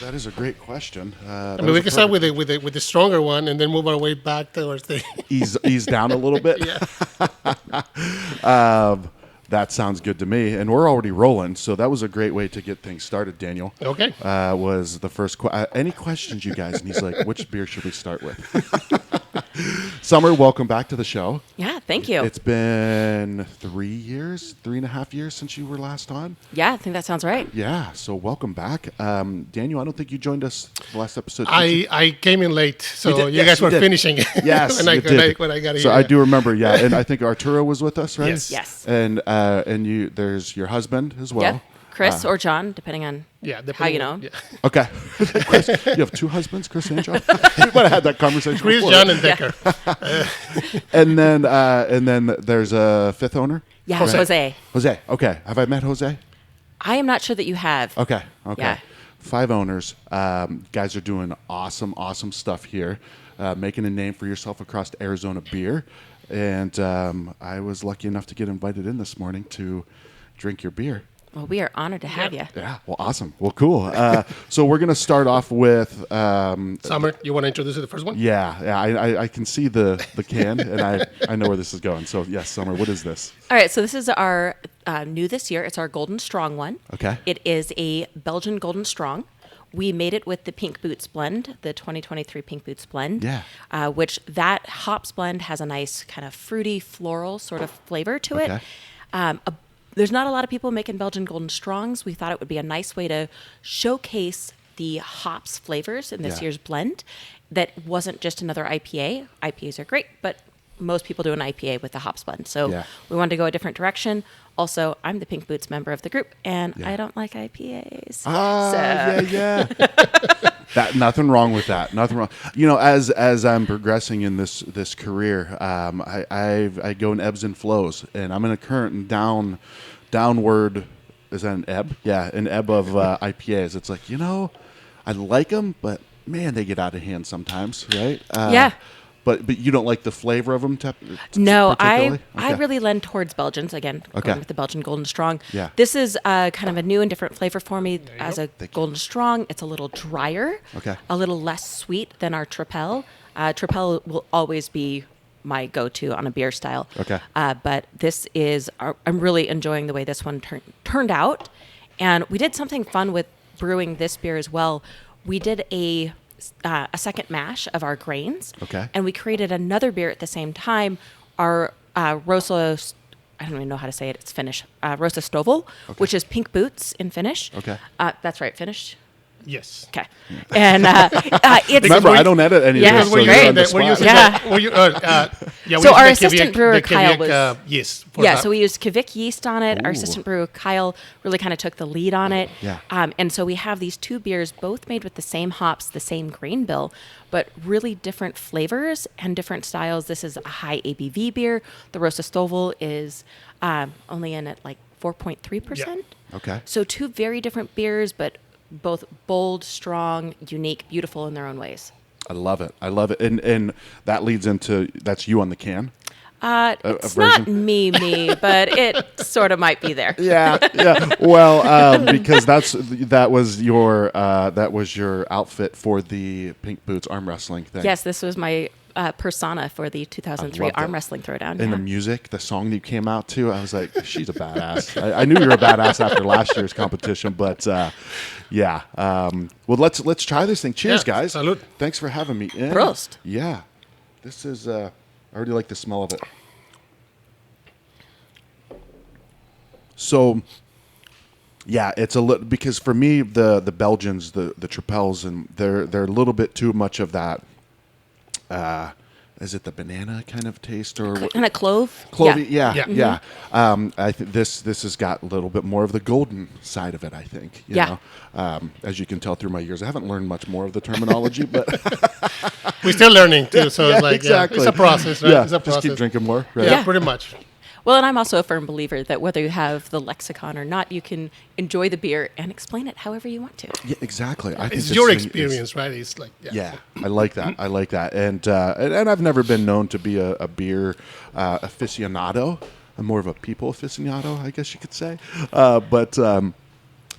That is a great question. I mean, we can start with the stronger one and then move our way back towards the ease down a little bit. Yeah. That sounds good to me. And we're already rolling, so that was a great way to get things started, Daniel. Okay. Was the first any questions, you guys? And he's like, which beer should we start with? Sommer, welcome back to the show. Yeah, thank you. It's been 3.5 years since you were last on. Yeah, I think that sounds right. Yeah, so welcome back. Daniel, I don't think you joined us the last episode. I came in late, so you guys were finishing. Yes, when I got here. So I do remember, and I think Arturo was with us, right? Yes. And you, there's your husband as well. Yeah, Chris or John, depending on how you know. Yeah. Okay. Chris, you have two husbands, Chris and John? We might have had that conversation Chris, before. John, and Decker. And then there's a fifth owner? Yeah, Jose. Jose, okay. Have I met Jose? I am not sure that you have. Okay. Yeah. 5 owners. Guys are doing awesome stuff here, making a name for yourself across Arizona beer. And I was lucky enough to get invited in this morning to drink your beer. Well, we are honored to have you. Yeah, well, awesome. Well, cool. So we're going to start off with... Sommer, you want to introduce the first one? Yeah. I can see the can, and I know where this is going. So, yes, Sommer, what is this? All right, so this is our new this year. It's our Golden Strong one. Okay. It is a Belgian Golden Strong. We made it with the Pink Boots blend, the 2023 Pink Boots blend. Yeah. Which that hops blend has a nice kind of fruity, floral sort of flavor to it. There's not a lot of people making Belgian Golden Strongs. We thought it would be a nice way to showcase the hops flavors in this year's blend that wasn't just another IPA. IPAs are great, but most people do an IPA with the hops blend. So we wanted to go a different direction. Also, I'm the Pink Boots member of the group, and I don't like IPAs. Nothing wrong with that. Nothing wrong. You know, as I'm progressing in this career, I go in ebbs and flows, and I'm in a current downward. Is that an ebb? Yeah, an ebb of IPAs. It's like, I like them, but man, they get out of hand sometimes, right? But you don't like the flavor of them? No, I really lend towards Belgians, again, going with the Belgian Golden Strong. Yeah. This is kind of a new and different flavor for me as a Golden Strong. It's a little drier, a little less sweet than our Tripel. Tripel will always be my go-to on a beer style. Okay. But this is, I'm really enjoying the way this one turned out. And we did something fun with brewing this beer as well. We did a second mash of our grains. Okay. And we created another beer at the same time. Our Rosa, I don't even know how to say it. It's Finnish. Rosa Stovel, which is Pink Boots in Finnish. Okay. That's right. Finnish. Yes. Okay. And it's... Remember, I don't edit any of this, so you're on the spot. So our assistant brewer, Kyle, was... yeast. So we used Kvik yeast on it. Ooh. Our assistant brewer, Kyle, really kind of took the lead on it. Yeah. And so we have these two beers, both made with the same hops, the same grain bill, but really different flavors and different styles. This is a high ABV beer. The Rosa Stovel is only in at like 4.3%. Yeah. Okay. So two very different beers, but both bold, strong, unique, beautiful in their own ways. I love it. And that leads into, that's you on the can? It's not me, but it sort of might be there. Yeah. Well, because that was your outfit for the Pink Boots arm wrestling thing. Yes, this was my persona for the 2003 arm wrestling throwdown. And the music, the song that you came out to, I was like, she's a badass. I knew you were a badass after last year's competition, but well, let's try this thing. Cheers, guys. Salud. Thanks for having me in. Prost. Yeah. This is, I already like the smell of it. So, yeah, it's a little, because for me, the Belgians, the Tripels, and they're a little bit too much of that. Is it the banana kind of taste or kind of clove? Clovey, yeah. Mm-hmm. I think this has got a little bit more of the golden side of it. I think. You know? As you can tell through my years, I haven't learned much more of the terminology, but we're still learning too. So it's like exactly. it's a process, right? Yeah, it's a process. Just keep drinking more. Right? Yeah, pretty much. Well, and I'm also a firm believer that whether you have the lexicon or not, you can enjoy the beer and explain it however you want to. Yeah, exactly. I think it's your experience, right? It's like I like that. And I've never been known to be a beer aficionado. I'm more of a people aficionado, I guess you could say. But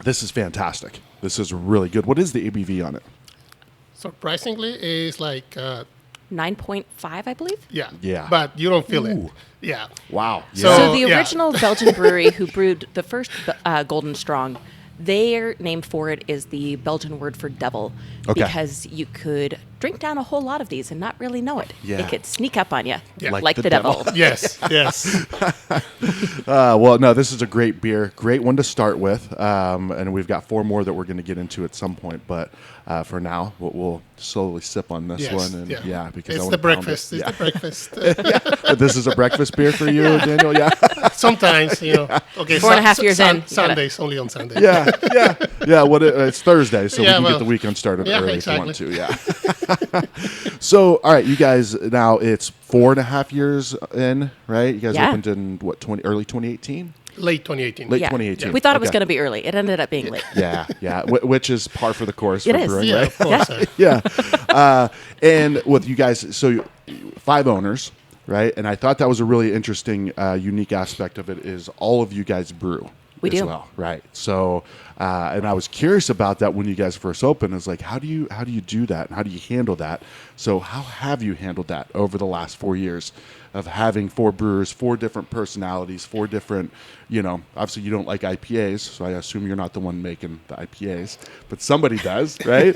this is fantastic. This is really good. What is the ABV on it? Surprisingly, it's like 9.5, I believe. yeah. Yeah. But you don't feel it. Ooh. Yeah. Wow. So- So the yeah. original Belgian brewery who brewed the first Golden Strong, their name for it is the Belgian word for devil, Okay. because you could drink down a whole lot of these and not really know it. Yeah. It could sneak up on you, Yeah. like the devil. Yes. Yes. Well, no, this is a great beer. Great one to start with. And we've got 4 more that we're going to get into at some point. But for now, we'll slowly sip on this Yes. one. And yeah, because I it's wanna the pound breakfast. it. It's Yeah. the breakfast. This is a breakfast beer for you, Daniel? Yeah. Sometimes, Okay. 4.5 years in, you gotta- Sundays, only on Sundays. Yeah. It's Thursday, so we Yeah, can well, get the weekend started yeah, early exactly. if you want to. Yeah. So, all right, you guys. Now it's 4.5 years in, right? You guys Yeah. opened in what early 2018? Late 2018. Late Yeah. 2018. We thought it was Okay. going to be early. It ended up being late. Yeah. Which is par for the course It for is. brewing, Yeah, right? of course. Yeah. Yeah. And with you guys, so 5 owners, right? And I thought that was a really interesting, unique aspect of it is all of you guys brew We as do. well, right? So, and I was curious about that when you guys first opened. Is like, how do you do that, and how do you handle that? So, how have you handled that over the last 4 years of having 4 brewers, 4 different personalities, 4 different, obviously you don't like IPAs, so I assume you're not the one making the IPAs, but somebody does, right?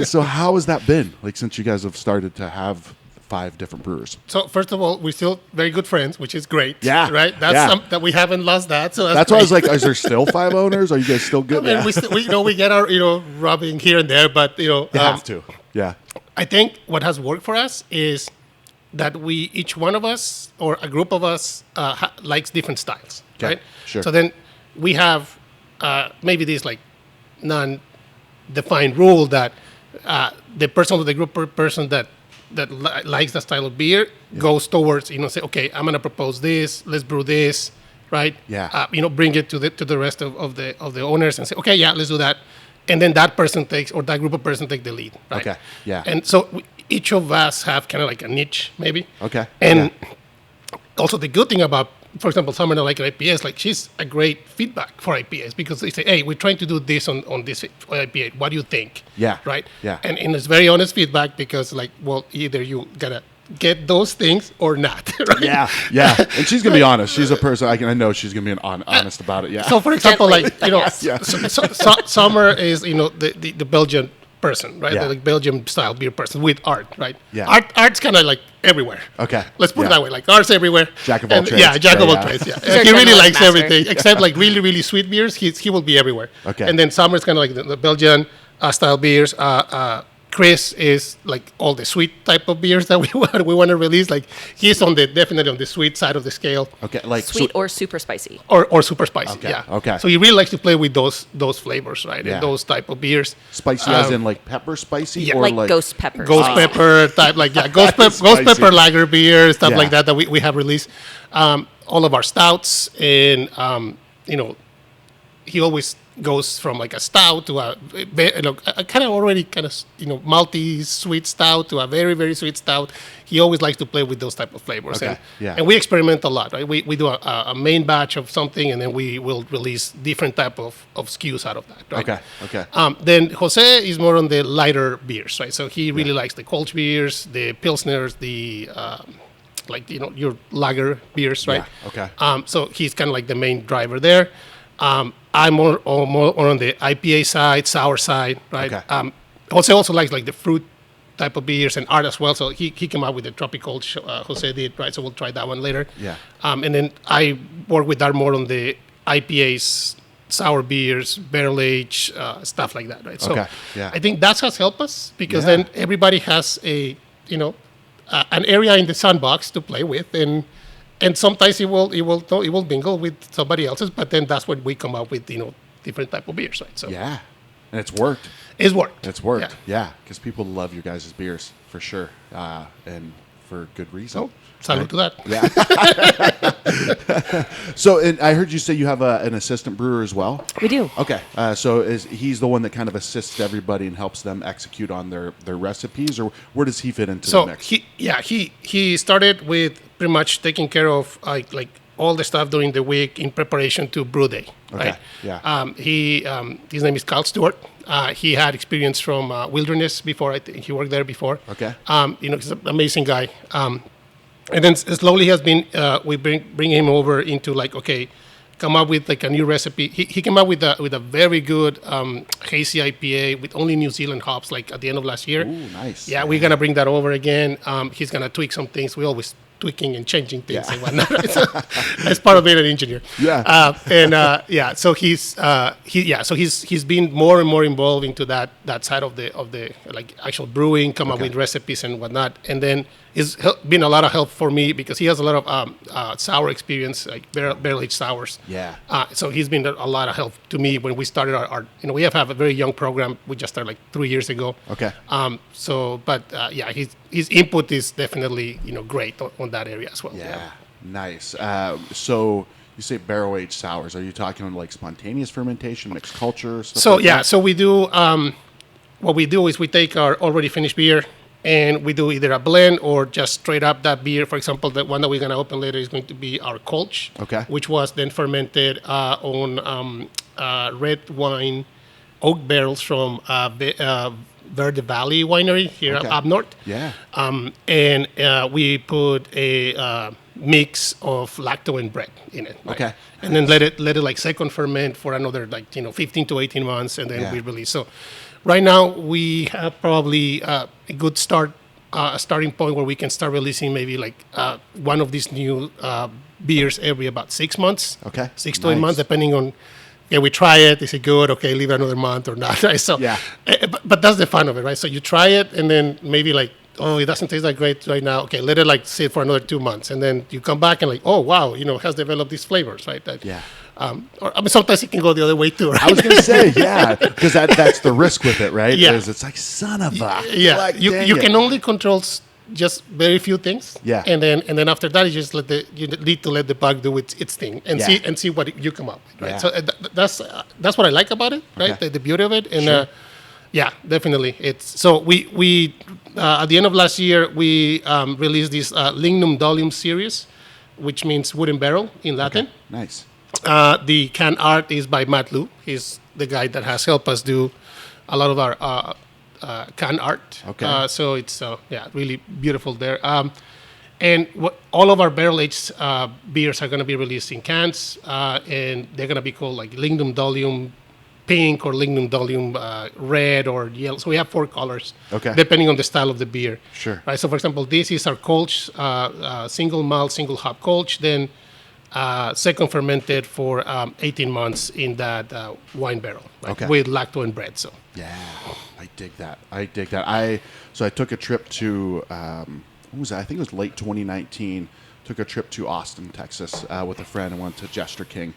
So, how has that been? Like, since you guys have started to have 5 different brewers. So first of all, we're still very good friends, which is great. Yeah, Right. That's yeah. that we haven't lost that. So That's why I was great. like, is there still 5 owners? Are you guys still I good? mean, we get our rubbing here and there, but You have to. Yeah. I think what has worked for us is that each one of us or a group of us likes different styles, Okay, right? sure. So then we have maybe this like non-defined rule that the person of the group person that likes that style of beer goes towards say, okay, I'm gonna propose this, let's brew this, right? Yeah. Bring it to the rest of the owners and say, okay, yeah, let's do that, and then that person takes or that group of person take the lead, right? Okay, yeah. And so each of us have kind of like a niche, maybe. Okay, And also the good thing about, for example, Sommer and like IPAs, like she's a great feedback for IPAs because they say, hey, we're trying to do this on this IPA. What do you think? Yeah, Right? yeah. And it's very honest feedback because like, well, either you gotta get those things or not, right? Yeah. And she's gonna be honest. She's a person I know she's gonna be honest about it. Yeah. So for example, Gently, like, yes. Yeah. Sommer is, the Belgian person, right? Yeah. The like Belgian style beer person with art, right? Yeah. Art's kind of like everywhere. Okay. Let's put Yeah. it that way. Like art's everywhere. Jack of all trades. Yeah, jack of all Yeah. trades. Yeah. our He really generalist likes master. everything except like really, really sweet beers. He will be everywhere. Okay. And then Sommer's kind of like the Belgian style beers. Chris is like all the sweet type of beers that we want to release. Like he's definitely on the sweet side of the scale. Okay. Like Sweet so, or super spicy. Or super spicy, Okay, yeah. okay. So he really likes to play with those flavors, right? Yeah. And those type of beers. spicy as in like pepper spicy yeah. or Like ghost pepper. Ghost spicy. pepper type, like ghost Spicy. pepper lager beer, stuff Yeah. like that we have released. All of our stouts, and he always goes from like a stout to a kind of already kind of malty sweet stout to a very very sweet stout. He always likes to play with those type of flavors. Okay, yeah. And we experiment a lot, right? We do a main batch of something, and then we will release different type of SKUs out of that, right? Okay. Then Jose is more on the lighter beers, right? So he really likes the Kolsch beers, the Pilsners, the your lager beers, right? Yeah, okay. So he's kind of like the main driver there. I'm more on the IPA side, sour side, right? Okay. Jose also likes like the fruit type of beers and art as well. So he came out with the tropical. Jose did, right? So we'll try that one later. Yeah. And then I work with Art more on the IPAs, sour beers, barrel age, stuff like that, right? So Okay, yeah. I think that has helped us because Yeah. then everybody has an area in the sandbox to play with, and sometimes it will mingle with somebody else's, but then that's when we come up with different type of beers, right? So Yeah. And it's worked. it's worked. It's worked. Yeah. Because people love your guys' beers for sure. And for good reason. So salute to that. So, and I heard you say you have an assistant brewer as well. We do. Okay, so he's the one that kind of assists everybody and helps them execute on their recipes, or where does he fit into the So mix? he started with pretty much taking care of like all the stuff during the week in preparation to brew day. Okay, Right? yeah. His name is Carl Stewart. He had experience from Wilderness before. I think he worked there before. Okay. He's an amazing guy. And then slowly has been we bring him over into like, okay, come up with like a new recipe. He came up with a very good hazy IPA with only New Zealand hops like at the end of last year. Ooh, nice. Yeah, we're gonna bring that over again. He's gonna tweak some things. We always tweaking and changing things and whatnot. That's part of being an engineer. Yeah. So he's been more and more involved into that side of the like actual brewing, come up with recipes and whatnot, and then it's been a lot of help for me because he has a lot of sour experience, like barrel aged sours. Yeah. So he's been a lot of help to me when we started our we have a very young program. We just started like 3 years ago. Okay. His input is definitely great on that area as well. Yeah. Nice. So you say barrel aged sours. Are you talking like spontaneous fermentation, mixed culture? So so we do. What we do is we take our already finished beer and we do either a blend or just straight up that beer. For example, the one that we're going to open later is going to be our Kolsch, which was then fermented on red wine oak barrels from Verde Valley Winery here up north. Yeah. And we put a mix of lacto and bread in it. Right? Okay. And then let it like second ferment for another 15 to 18 months, and then we release. So right now we have probably a good starting point where we can start releasing maybe like one of these new beers every about 6 months. Okay. 6 to 8 months, depending on. Yeah, we try it. Is it good? Okay, leave it another month or not. Right? So, but that's the fun of it, right? So you try it, and then maybe like, oh, it doesn't taste that great right now. Okay, let it like sit for another 2 months, and then you come back and like, oh wow, it has developed these flavors, right? Sometimes it can go the other way too. Right? I was going to say, because that's the risk with it, right? Yeah, it's like son of a. Yeah, you can only control just very few things. Yeah. And then after that, you just you need to let the bug do its thing and see what you come up with, right? Yeah. So that's what I like about it, right? Okay. The beauty of it, and definitely. It's so we at the end of last year we released this Lignum Dolium series, which means wooden barrel in Latin. Okay. Nice. The can art is by Matt Liu. He's the guy that has helped us do a lot of our can art. Okay. So it's really beautiful there. And all of our barrel aged beers are going to be released in cans, and they're going to be called like Lignum Dolium Pink or Lignum Dolium Red or Yellow. So we have 4 colors, depending on the style of the beer. Sure. Right. So for example, this is our Kolsch, single malt, single hop Kolsch. Then second fermented for 18 months in that wine barrel, right? With lacto and bread. So I dig that. I took a trip to what was that? I think it was late 2019. Took a trip to Austin, Texas, with a friend and went to Jester King.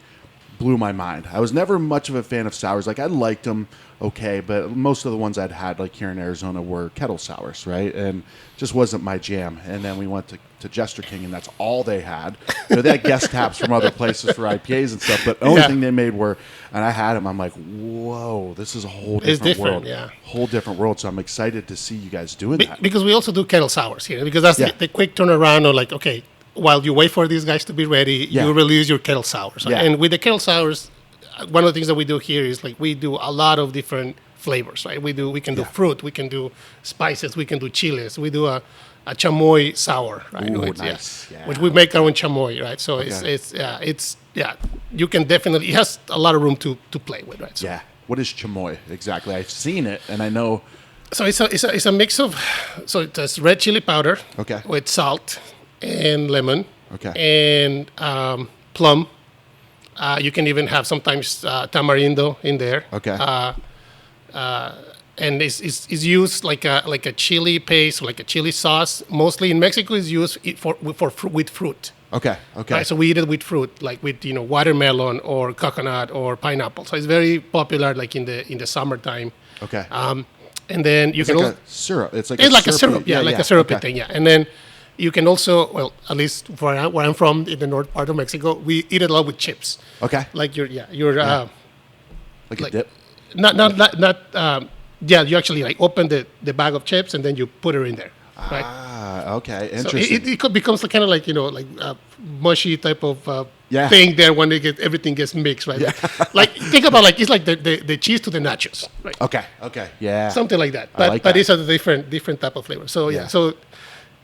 Blew my mind. I was never much of a fan of sours. Like I liked them, but most of the ones I'd had like here in Arizona were kettle sours, right? And just wasn't my jam. And then we went to Jester King, and that's all they had. They had guest taps from other places for IPAs and stuff, but the only thing they made and I had them. I'm like, whoa, this is a whole different world. Yeah. Whole different world. So I'm excited to see you guys doing that. Because we also do kettle sours here, because that's the quick turnaround of like, okay, while you wait for these guys to be ready, you release your kettle sours. Right? And with the kettle sours, one of the things that we do here is like we do a lot of different flavors, right? We can do fruit, we can do spices, we can do chiles. We do a chamoy sour, right? Ooh, nice. Which we make our own chamoy, right? So it's you can definitely, it has a lot of room to play with, right? So, What is chamoy exactly? I've seen it, and I know. So it's a mix of, so it's red chili powder with salt and lemon and plum. You can even have sometimes tamarindo in there. And it's used like a chili paste, like a chili sauce. Mostly in Mexico, is used with fruit. Right, so we eat it with fruit, like with watermelon or coconut or pineapple. So it's very popular, like in the summertime. And then you can like a syrup. It's like a syrup, like a syrupy thing, And then you can also, well, at least where I'm from, in the north part of Mexico, we eat it a lot with chips. Like your like a dip. Not you actually like open the bag of chips and then you put it in there. right? Okay, So interesting. it becomes kind of like mushy type of Yeah. thing there when everything gets mixed, right? Like think about it's like the cheese to the nachos, right? Okay, yeah. Something like that. I But like but that. it's a different type of flavor. So Yeah. so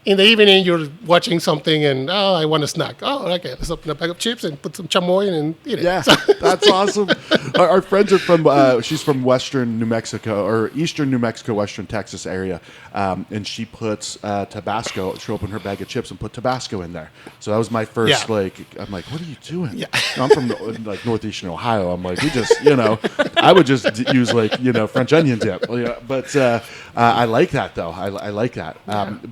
in the evening you're watching something and I want a snack. Oh, okay, let's open a bag of chips and put some chamoy in and eat it. Yeah, So, that's awesome. Our friends are from, she's from Western New Mexico, or Eastern New Mexico, Western Texas area. And she puts Tabasco, she opened her bag of chips and put Tabasco in there. So that was my first, Yeah. I'm like, what are you doing? Yeah. I'm from Northeastern Ohio. I'm like, we just, I would just use French onion dip. But I like that though. I like that.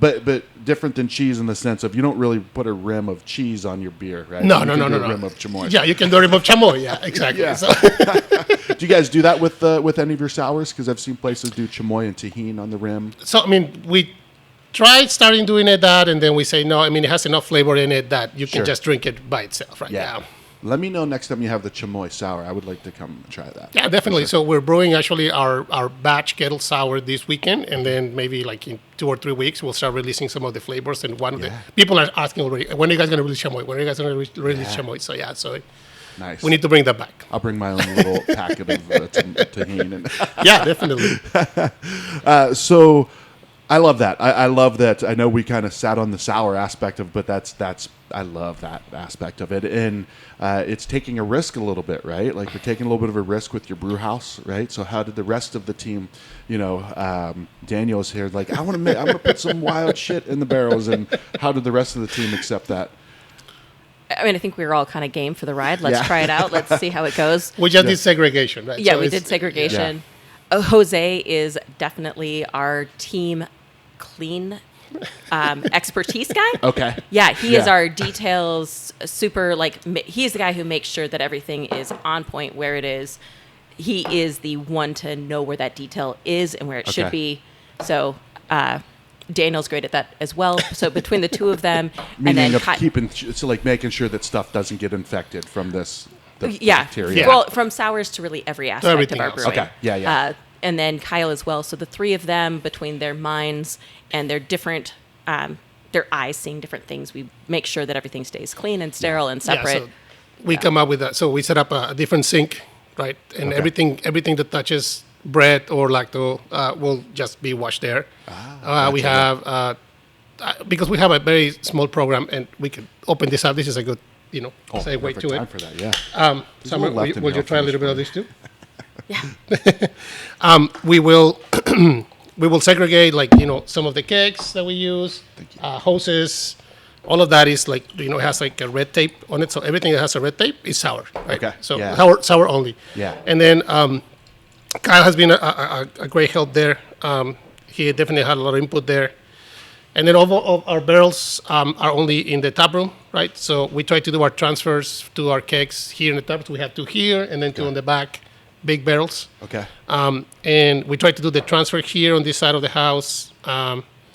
But different than cheese in the sense of you don't really put a rim of cheese on your beer, right? No, You no, can no, do no, a no. rim of chamoy. Yeah, you can do a rim of chamoy. Yeah, exactly. Yeah. So, Do you guys do that with any of your sours? Because I've seen places do chamoy and tahini on the rim. so I mean, we tried starting doing that, and then we say no. I mean, it has enough flavor in it that you Sure. can just drink it by itself, right? Yeah. Let me know next time you have the chamoy sour. I would like to come try that. Yeah, definitely. So we're brewing actually our batch kettle sour this weekend, and then maybe like in 2 or 3 weeks we'll start releasing some of the flavors. And one of the people are asking already, when are you guys going to release chamoy? When are you guys going to release chamoy? So so Nice. we need to bring that back. I'll bring my own little packet of tahini. Yeah, definitely. So I love that. I love that. I know we kind of sat on the sour aspect of, but that's I love that aspect of it, and it's taking a risk a little bit, right? Like you're taking a little bit of a risk with your brew house, right? So how did the rest of the team, Daniel's here, like I'm gonna put some wild shit in the barrels, and how did the rest of the team accept that? I mean, I think we were all kind of game for the ride. Let's Yeah. try it out. Let's see how it goes. We just did segregation, right? Yeah, So we it's- did segregation. Jose is definitely our team clean expertise guy. Okay. Yeah, he is Yeah. our details super, he's the guy who makes sure that everything is on point where it is. He is the one to know where that detail is and where it should Okay. be. So Daniel's great at that as well. So between the two of them, Meaning and of then making sure that stuff doesn't get infected from this. The yeah. bacteria. Well, from sours to really every aspect everything of our else. brewing. Okay. Yeah. And then Kyle as well. So the three of them, between their minds and their different, their eyes seeing different things, we make sure that everything stays clean and sterile and separate. Yeah, so we come up with that. So we set up a different sink, right? And Okay. everything that touches bread or lacto will just be washed there. We have because we have a very small program, and we can open this up. This is a good, segue perfect to time it. for that. Yeah. Summer, little left in will here. you try a little bit of this too? Yeah. We will we will segregate some of the kegs that we use, hoses. All of that is it has like a red tape on it. So everything that has a red tape is sour. Right? Okay, So yeah. sour only. Yeah. And then Kyle has been a great help there. He definitely had a lot of input there. And then all of our barrels are only in the tap room, right? So we try to do our transfers to our kegs here in the tap. So we have two here and then two on the back, big barrels. Okay. And we try to do the transfer here on this side of the house.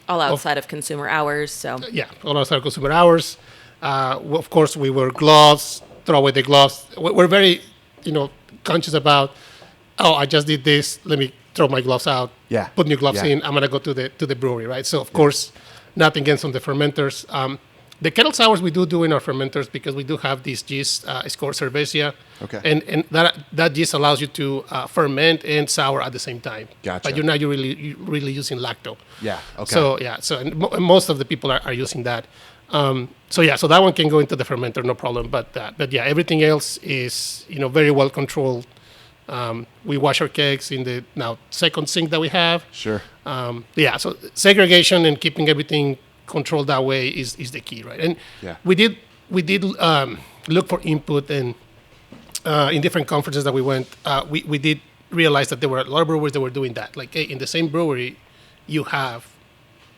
All outside of consumer hours. So Yeah, all outside consumer hours. Of course, we wear gloves, throw away the gloves. We're very, conscious about, I just did this, let me throw my gloves out, Yeah, put new gloves yeah. in, I'm going to go to the brewery, right? So, of course, nothing against on the fermenters. The kettle sours we do in our fermenters because we do have this yeast, it's called cerevisia. Okay. And that yeast allows you to ferment and sour at the same time. Gotcha. But you're really using lacto. Yeah. Okay. So and most of the people are using that. So that one can go into the fermenter, no problem. But everything else is very well controlled. We wash our kegs in the now second sink that we have. Sure. So segregation and keeping everything controlled that way is the key, right? And Yeah. we did look for input, and in different conferences that we went, we did realize that there were a lot of brewers that were doing that. Like, hey, in the same brewery, you have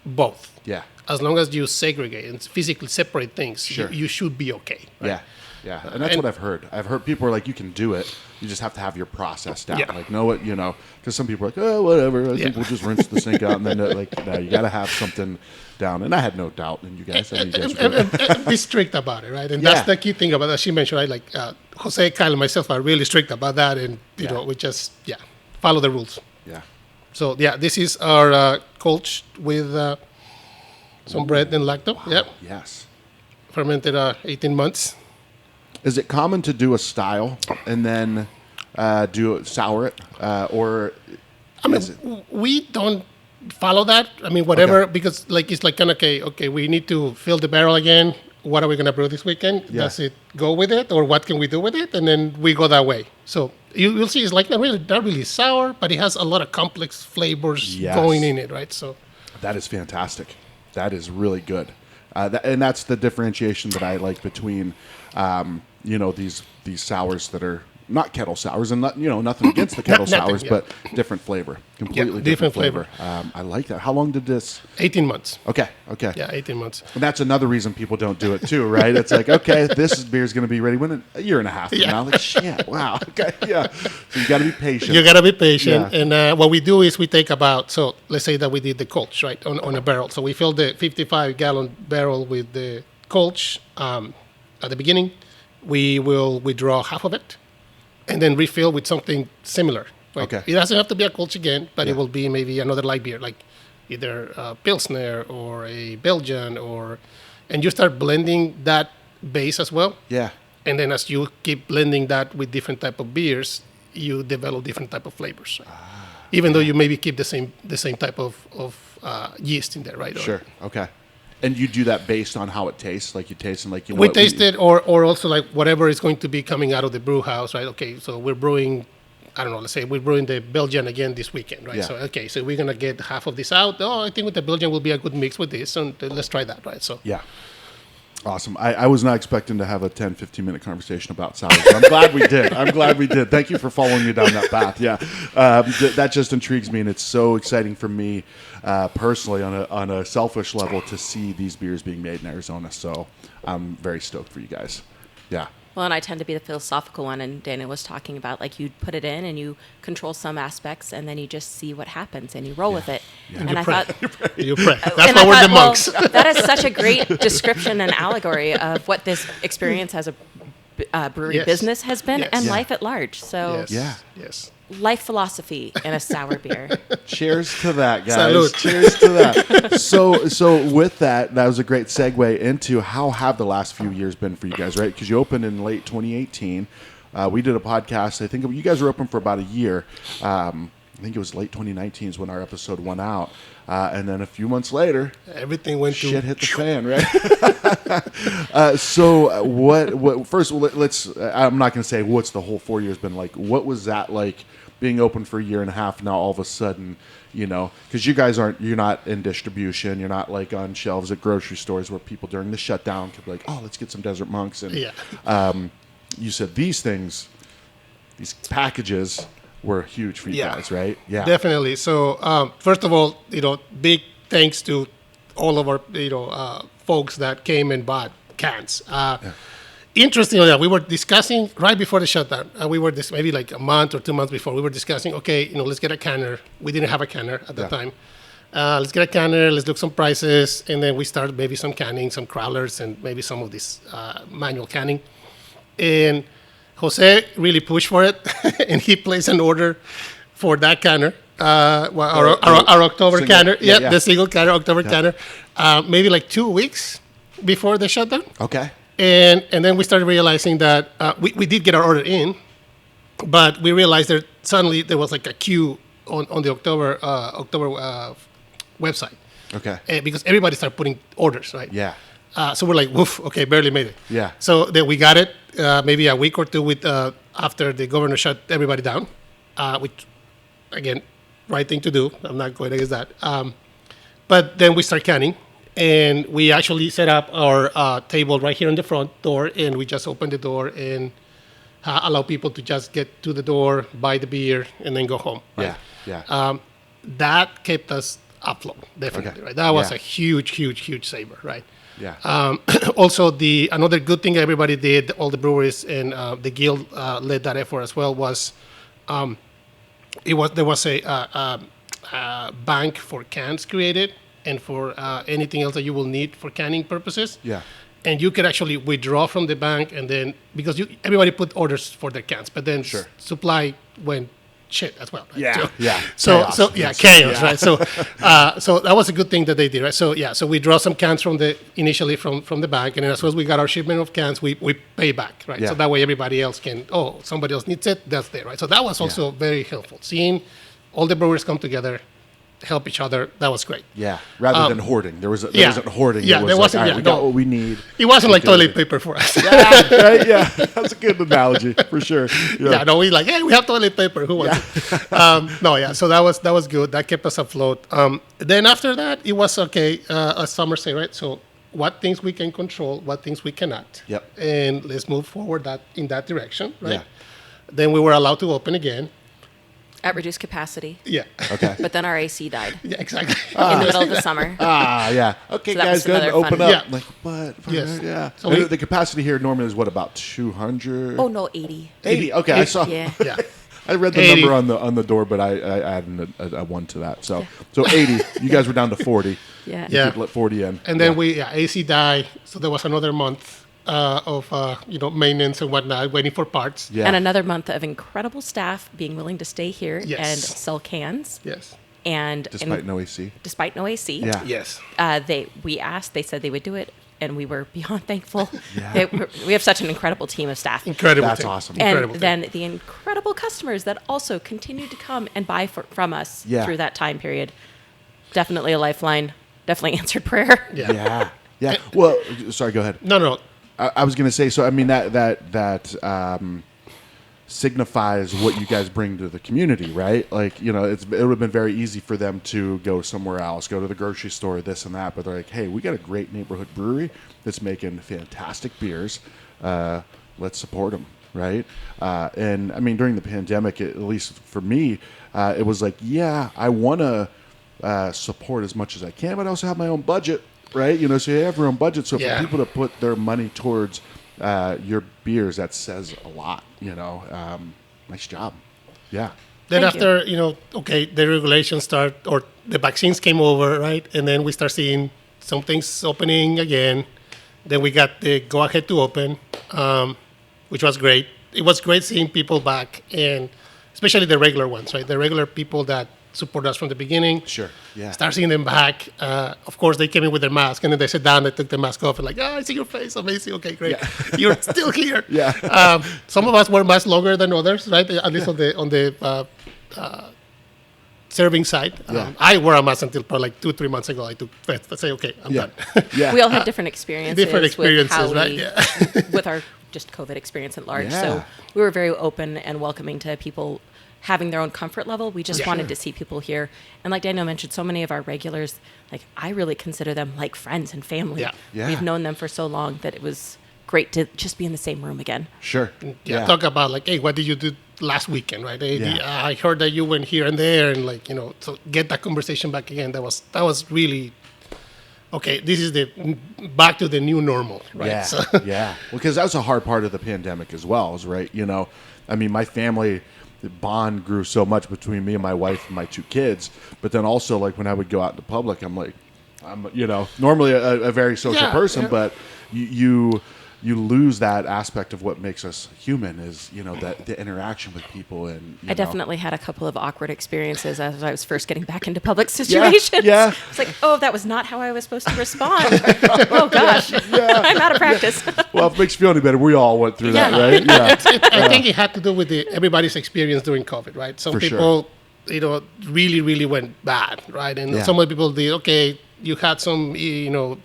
both. Yeah. As long as you segregate and physically separate things, Sure. you should be okay. Right? Yeah. Yeah. And that's and- what I've heard. I've heard people are like, you can do it. You just have to have your process down. Yeah. Like, know what, because some people are like, oh, whatever. I think we'll just rinse the sink out. And then no, you got to have something down. And I had no doubt in you guys. I mean, you guys were good. And be strict about it, right? And Yeah. that's the key thing about that. She mentioned, right? Like Jose, Kyle, and myself are really strict about that, and we just follow the rules. Yeah. So this is our Kolsch with some bread and lacto. Wow. Yep. Yes. Fermented 18 months. Is it common to do a style and then sour it, or? I mean, we don't follow that. I mean, whatever, because it's like kind of okay, we need to fill the barrel again. What are we going to brew this weekend? Yeah. Does it go with it, or what can we do with it? And then we go that way. So you'll see it's like not really sour, but it has a lot of complex flavors going in it, right? So that is fantastic. That is really good. And that's the differentiation that I like between, these sours that are not kettle sours, and nothing against the kettle sours, but different flavor, completely different flavor. I like that. How long did this? 18 months. Okay. Yeah, 18 months. And that's another reason people don't do it too, right? It's like, okay, this beer is going to be ready when a year and a half from now. Like, shit, wow. Okay, yeah. So you got to be patient. You got to be patient. Yeah. And what we do is we take so let's say that we did the Kolsch, right, on a barrel. So we fill the 55-gallon barrel with the Kolsch at the beginning. We will withdraw half of it and then refill with something similar. Right? Okay. It doesn't have to be a Kolsch again, but it will be maybe another light beer, like either a Pilsner or a Belgian, and you start blending that base as well. Yeah. And then as you keep blending that with different type of beers, you develop different type of flavors. Right? Even though you maybe keep the same type of yeast in there, right? Sure. Okay. And you do that based on how it tastes, like you taste and we taste it, or also like whatever is going to be coming out of the brew house, right? Okay, so we're brewing, I don't know, let's say we're brewing the Belgian again this weekend, right? Yeah. So we're gonna get half of this out. Oh, I think with the Belgian will be a good mix with this, and let's try that, right? So yeah. Awesome. I was not expecting to have a 10, 15-minute conversation about sours. I'm glad we did. Thank you for following me down that path. Yeah. That just intrigues me, and it's so exciting for me personally on a selfish level to see these beers being made in Arizona. So I'm very stoked for you guys. Yeah. Well, and I tend to be the philosophical one, and Daniel was talking about, like, you put it in and you control some aspects, and then you just see what happens, and you roll with it. Yeah. And I thought... You pray. That's why we're the monks. That is such a great description and allegory of what this experience as a brewery business has been, and life at large. So, yes. Life philosophy in a sour beer. Cheers to that, guys. Salute. Cheers to that. So with that was a great segue into how have the last few years been for you guys, right? Because you opened in late 2018. We did a podcast. I think you guys were open for about a year. I think it was late 2019 is when our episode went out. And then a few months later, everything went shit hit the fan, right? So what first, let's, I'm not going to say what's the whole 4 years been like. What was that like being open for a year and a half now all of a sudden, because you guys you're not in distribution. You're not like on shelves at grocery stores where people during the shutdown could be like, oh, let's get some Desert Monks. And you said these packages were huge for you guys, right? Yeah, definitely. So first of all, big thanks to all of our folks that came and bought cans. Interestingly, we were discussing right before the shutdown. We were maybe like a month or 2 months before. We were discussing, okay, let's get a canner. We didn't have a canner at the time. Let's get a canner. Let's look some prices, and then we start maybe some canning, some crowlers, and maybe some of this manual canning. And Jose really pushed for it, and he placed an order for that canner, our October canner. The single canner, October canner, maybe like 2 weeks before the shutdown. Okay. And then we started realizing that we did get our order in, but we realized that suddenly there was like a queue on the October website. Okay. Because everybody started putting orders, right? Yeah. So we're like, woof, okay, barely made it. Yeah. So then we got it maybe a week or two after the governor shut everybody down, which, again, right thing to do. I'm not going against that. But then we start canning, and we actually set up our table right here on the front door, and we just open the door and allow people to just get to the door, buy the beer, and then go home. Right? Yeah. That kept us afloat, definitely. Right. That was a huge saver. Right. Yeah. Also, another good thing everybody did, all the breweries and the guild led that effort as well, was there was a bank for cans created, and for anything else that you will need for canning purposes. Yeah. And you could actually withdraw from the bank, and then because everybody put orders for their cans, but then supply went shit as well. Right? Yeah, yeah. So Chaos. chaos, right? So so that was a good thing that they did, right? So we draw some cans initially from the bank, and then as soon as we got our shipment of cans, we pay back, right? Yeah. So that way everybody else can, somebody else needs it, that's there, right? So that was also very helpful. Seeing all the brewers come together, help each other, that was great. Yeah, rather than hoarding. There wasn't hoarding. Yeah, it was there wasn't. All right, we got what we need. It wasn't like do it. toilet paper for us. Yeah, right. Yeah, that's a good analogy for sure. Yeah, no, we like, hey, we have toilet paper. Who wants it? So that was good. That kept us afloat. Then after that, it was okay. As Sommer say, right? So what things we can control, what things we cannot. Yep. And let's move forward in that direction, right? Yeah. Then we were allowed to open again. At reduced capacity. Yeah. Okay. But then our AC died Yeah, exactly. in the middle of the summer. Yeah. Okay, So that guys, was go ahead and another open fun- up. Yeah. Like, what? Yes. Yeah. So And the capacity here normally is what, about 200? Oh no, 80. 80. Okay, I saw. Yeah. Yeah. I read the 80. number on the door, but I added a 1 to that. So 80. You guys were down to 40. Yeah. You Yeah. could let 40 in. And then AC died. So there was another month of maintenance and whatnot, waiting for parts. Yeah. And another month of incredible staff being willing to stay here Yes. and sell cans. Yes. And Despite no AC. despite no AC. Yeah. Yes. We asked, they said they would do it, and we were beyond thankful. Yeah. We have such an incredible team of staff. Incredible. That's thing. awesome. Incredible And thing. then the incredible customers that also continued to come and buy from us Yeah. through that time period. Definitely a lifeline. Definitely answered prayer. Yeah. Yeah. Yeah. Well, sorry, go ahead. No. I was going to say, so I mean, that signifies what you guys bring to the community, right? Like, it would have been very easy for them to go somewhere else, go to the grocery store, this and that. But they're like, hey, we got a great neighborhood brewery that's making fantastic beers. Let's support them, right? And I mean, during the pandemic, at least for me, it was like, yeah, I want to support as much as I can, but I also have my own budget. Right, so you have your own budget. So for people to put their money towards your beers, that says a lot. Nice job. Yeah. Then Thank after, the regulations start, or the vaccines came over, right? And then we start seeing some things opening again. Then we got the go ahead to open, which was great. It was great seeing people back, and especially the regular ones, right? The regular people that support us from the beginning. Sure. Yeah. Start seeing them back. Of course, they came in with their mask, and then they sat down, they took the mask off, and like, I see your face, amazing, okay, great. Yeah. You're still here. Yeah. Some of us wear masks longer than others, right? At least on the serving side. Yeah. I wore a mask until probably like 2-3 months ago. I took tests to say, okay, I'm done. Yeah. We all had different experiences. Different with how experiences, right? we- Yeah. with our just COVID experience at large. Yeah. So we were very open and welcoming to people having their own comfort level. We just wanted to see people here. And like Daniel mentioned, so many of our regulars, like I really consider them like friends and family. Yeah. Yeah. We've known them for so long that it was great to just be in the same room again. Sure. Yeah, talk about like, hey, what did you do last weekend, right? Hey, Yeah. I heard that you went here and there, and like, so get that conversation back again. That was really okay. This is the back to the new normal, right? Yeah. So, Yeah. Well, because that was a hard part of the pandemic as well, is right. I mean, my family, the bond grew so much between me and my wife and my 2 kids. But then also, like, when I would go out into public, I'm normally a very social person, but you lose that aspect of what makes us human is, that the interaction with people. And I definitely had a couple of awkward experiences as I was first getting back into public situations. Yeah. It's like, oh, that was not how I was supposed to respond. Oh, gosh. I'm out of practice. Well, if it makes you feel any better, we all went through that, Yeah. right? Yeah. I think it had to do with everybody's experience during COVID, right? Some For people, really, really went bad, right? And Yeah. some of the people did, okay, you had some,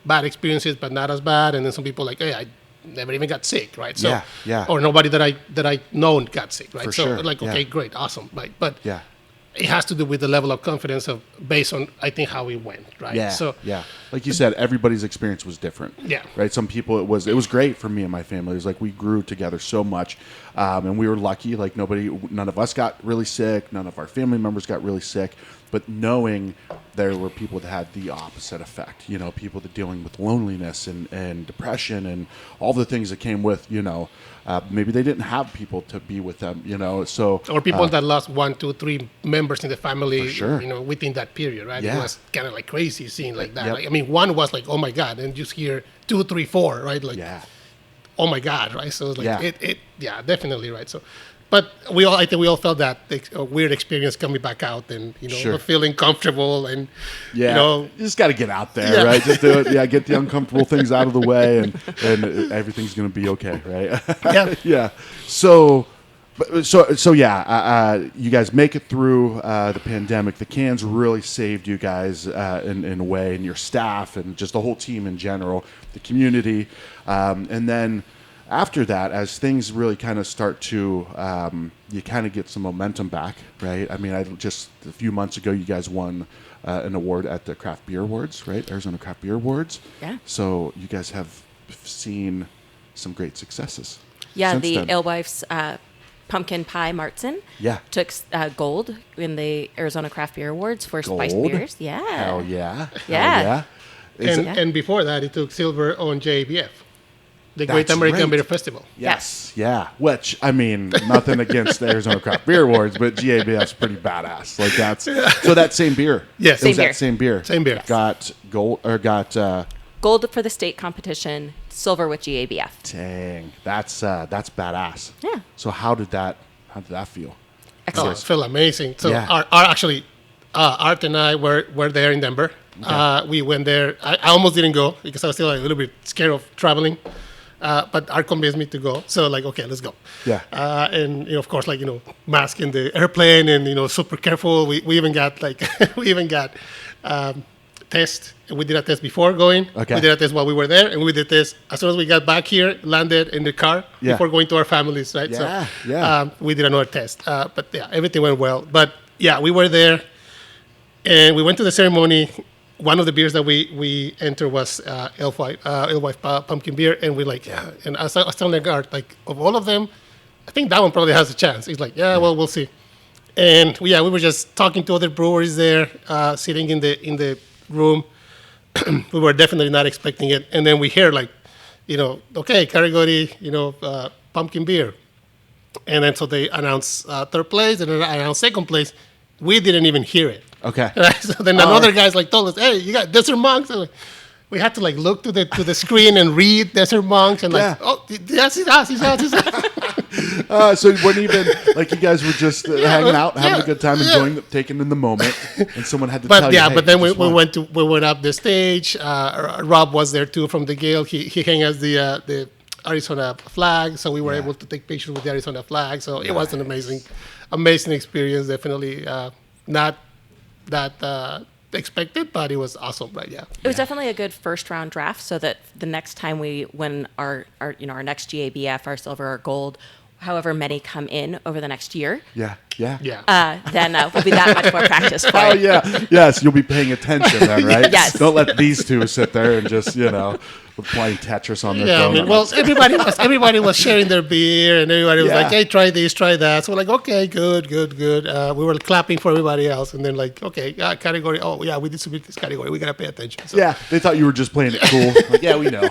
bad experiences, but not as bad. And then some people like, hey, I never even got sick, right? So, Yeah. or nobody that I known got sick, right? For So sure. like, okay, Yeah. great, awesome, right? But Yeah. it has to do with the level of confidence based on, I think, how we went, right? Yeah. So Like you said, everybody's experience was different. Yeah. Right. Some people it was great for me and my family. It was like we grew together so much, and we were lucky. Like none of us got really sick. None of our family members got really sick. But knowing there were people that had the opposite effect. People that dealing with loneliness and depression and all the things that came with. Maybe they didn't have people to be with them. So or people that lost 1, 2, 3 members in the family, For sure. within that period, right? Yeah. It was kind of like crazy seeing like that. Yep. Like, I mean, one was like, oh my God, and just hear 2, 3, 4, right? Like, yeah. oh my God, right? So it's like, Yeah. yeah, definitely, right? So But I think we all felt that weird experience coming back out, and Sure. feeling comfortable, and Yeah, you just got to get out there, right? Just do it. Yeah, get the uncomfortable things out of the way, and everything's gonna be okay, right? Yeah. Yeah. So yeah, you guys make it through the pandemic. The cans really saved you guys in a way, and your staff, and just the whole team in general, the community, and then. After that, as things really kind of start to, you kind of get some momentum back, right? I mean, just a few months ago, you guys won an award at the Craft Beer Awards, right? Arizona Craft Beer Awards. Yeah. So you guys have seen some great successes. Yeah, since the then. Alewife Pumpkin Pie Martzen took gold in the Arizona Craft Beer Awards for spiced Gold? beers. Yeah. Hell yeah. Yeah. Hell yeah. Is it- And before that, it took silver on JABF, the Great That's American right. Beer Festival. Yes, yeah. Which, I mean, nothing against the Arizona Craft Beer Awards, but GABF's pretty badass. Like that's so that same beer. Yes. it was Same beer. that same beer. Same beer. Got gold or got. Gold for the state competition, silver with GABF. Dang, that's badass. Yeah. So how did that feel? Oh, Excellent. it felt amazing. So Yeah. Art and I were there in Denver. We went there. I almost didn't go because I was still a little bit scared of traveling. But Art convinced me to go. So okay, let's go. Yeah. And of course, mask in the airplane, and super careful. We even got test. We did a test before going. Okay. We did a test while we were there, and we did this as soon as we got back here, landed in the car before going to our families, right? Yeah, So yeah. we did another test. But yeah, everything went well. But yeah, we were there, and we went to the ceremony. One of the beers that we entered was Alewife pumpkin beer, and we're like, yeah. And I was telling Art, of all of them, I think that one probably has a chance. He's like, yeah, well, we'll see. And we were just talking to other brewers there, sitting in the room. We were definitely not expecting it, and then we hear okay, category, pumpkin beer, and then so they announced third place, and then I announced second place. We didn't even hear it. Okay. Right? So then another guy's told us, "Hey, you got Desert Monks." And we had to look to the screen and read Desert Monks, and Yeah. oh, yes, he's us. So it wasn't even like you guys were just hanging out, having a good time, enjoying, taking in the moment, and someone had to tell you. Hey, But then we just won. went up the stage. Rob was there too from the Gale. He hung us the Arizona flag, so we were able to take pictures with the Arizona flag. So it was an amazing experience. Definitely not that expected, but it was awesome, right? Yeah. It was definitely a good first round draft, so that the next time we win our next GABF, our silver or gold, however many come in over the next year, Yeah. then we'll be that much more practice for Oh it. yeah, yes. You'll be paying attention then, right? Yes. Don't let these two sit there and just playing Tetris on their Yeah, phone. I mean, well, everybody was sharing their beer, and everybody was like, "Hey, try this, try that." So we're like, "Okay, good." We were clapping for everybody else, and then okay, category. Oh, yeah, we did submit this category. We gotta pay attention. So. Yeah, they thought you were just playing it cool. Like, yeah, we know.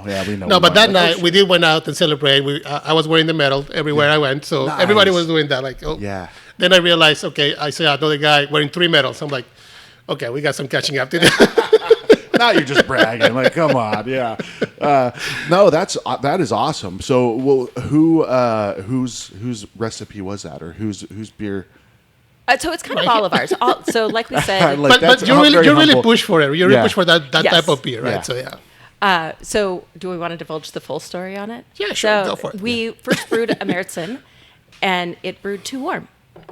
Yeah, we know. No, we but that won. night we did went out and celebrate. I was wearing the medal everywhere I went, so Nice. everybody was doing that. Yeah. Then I realized, okay, I saw another guy wearing 3 medals. I'm like, okay, we got some catching up to do. Now you're just bragging. Like, come on, yeah. No, that is awesome. So, well, whose recipe was that, or whose beer? So it's kind of all of ours. So like we said, Like, that's but you really humble. push for it. You really Yeah. push for that Yes. type of beer, right? Yeah. So yeah. so do we want to divulge the full story on it? Yeah, sure, So go for it. We first brewed a Märzen, and it brewed too warm.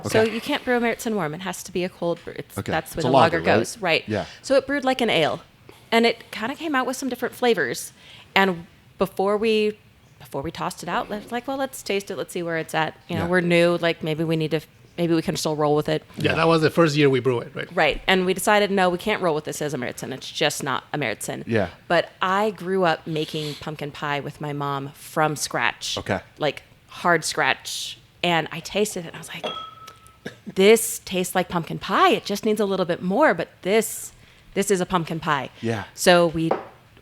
So Okay. you can't brew a Märzen warm. It has to be a cold brew. Okay. That's It's where a the lager lager, right? goes. Right. Yeah. So it brewed like an ale. And it kind of came out with some different flavors. And before we tossed it out, let's taste it. Let's see where it's at. Yeah. We're new. Maybe we can still roll with it. Yeah, that was the first year we brew it, right? Right. And we decided, no, we can't roll with this as a Märzen. It's just not a Märzen. Yeah. But I grew up making pumpkin pie with my mom from scratch. Okay. Hard scratch. And I tasted it and I was like, this tastes like pumpkin pie. It just needs a little bit more, but this is a pumpkin pie. Yeah. So we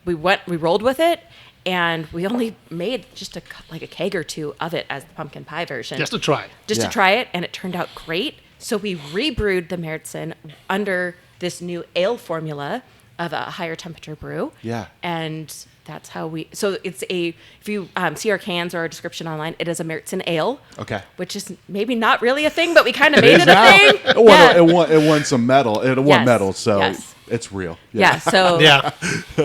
rolled with it, and we only made just a keg or two of it as the pumpkin pie version. Just to try. Just Yeah. to try it, and it turned out great. So we rebrewed the Märzen under this new ale formula of a higher temperature brew. Yeah. And that's how so it's if you see our cans or our description online, it is a Märzen ale. Okay. Which is maybe not really a thing, but we kind of made it a now. thing. It won some medal. It won Yes. medals, so Yes. it's real. Yeah, so Yeah.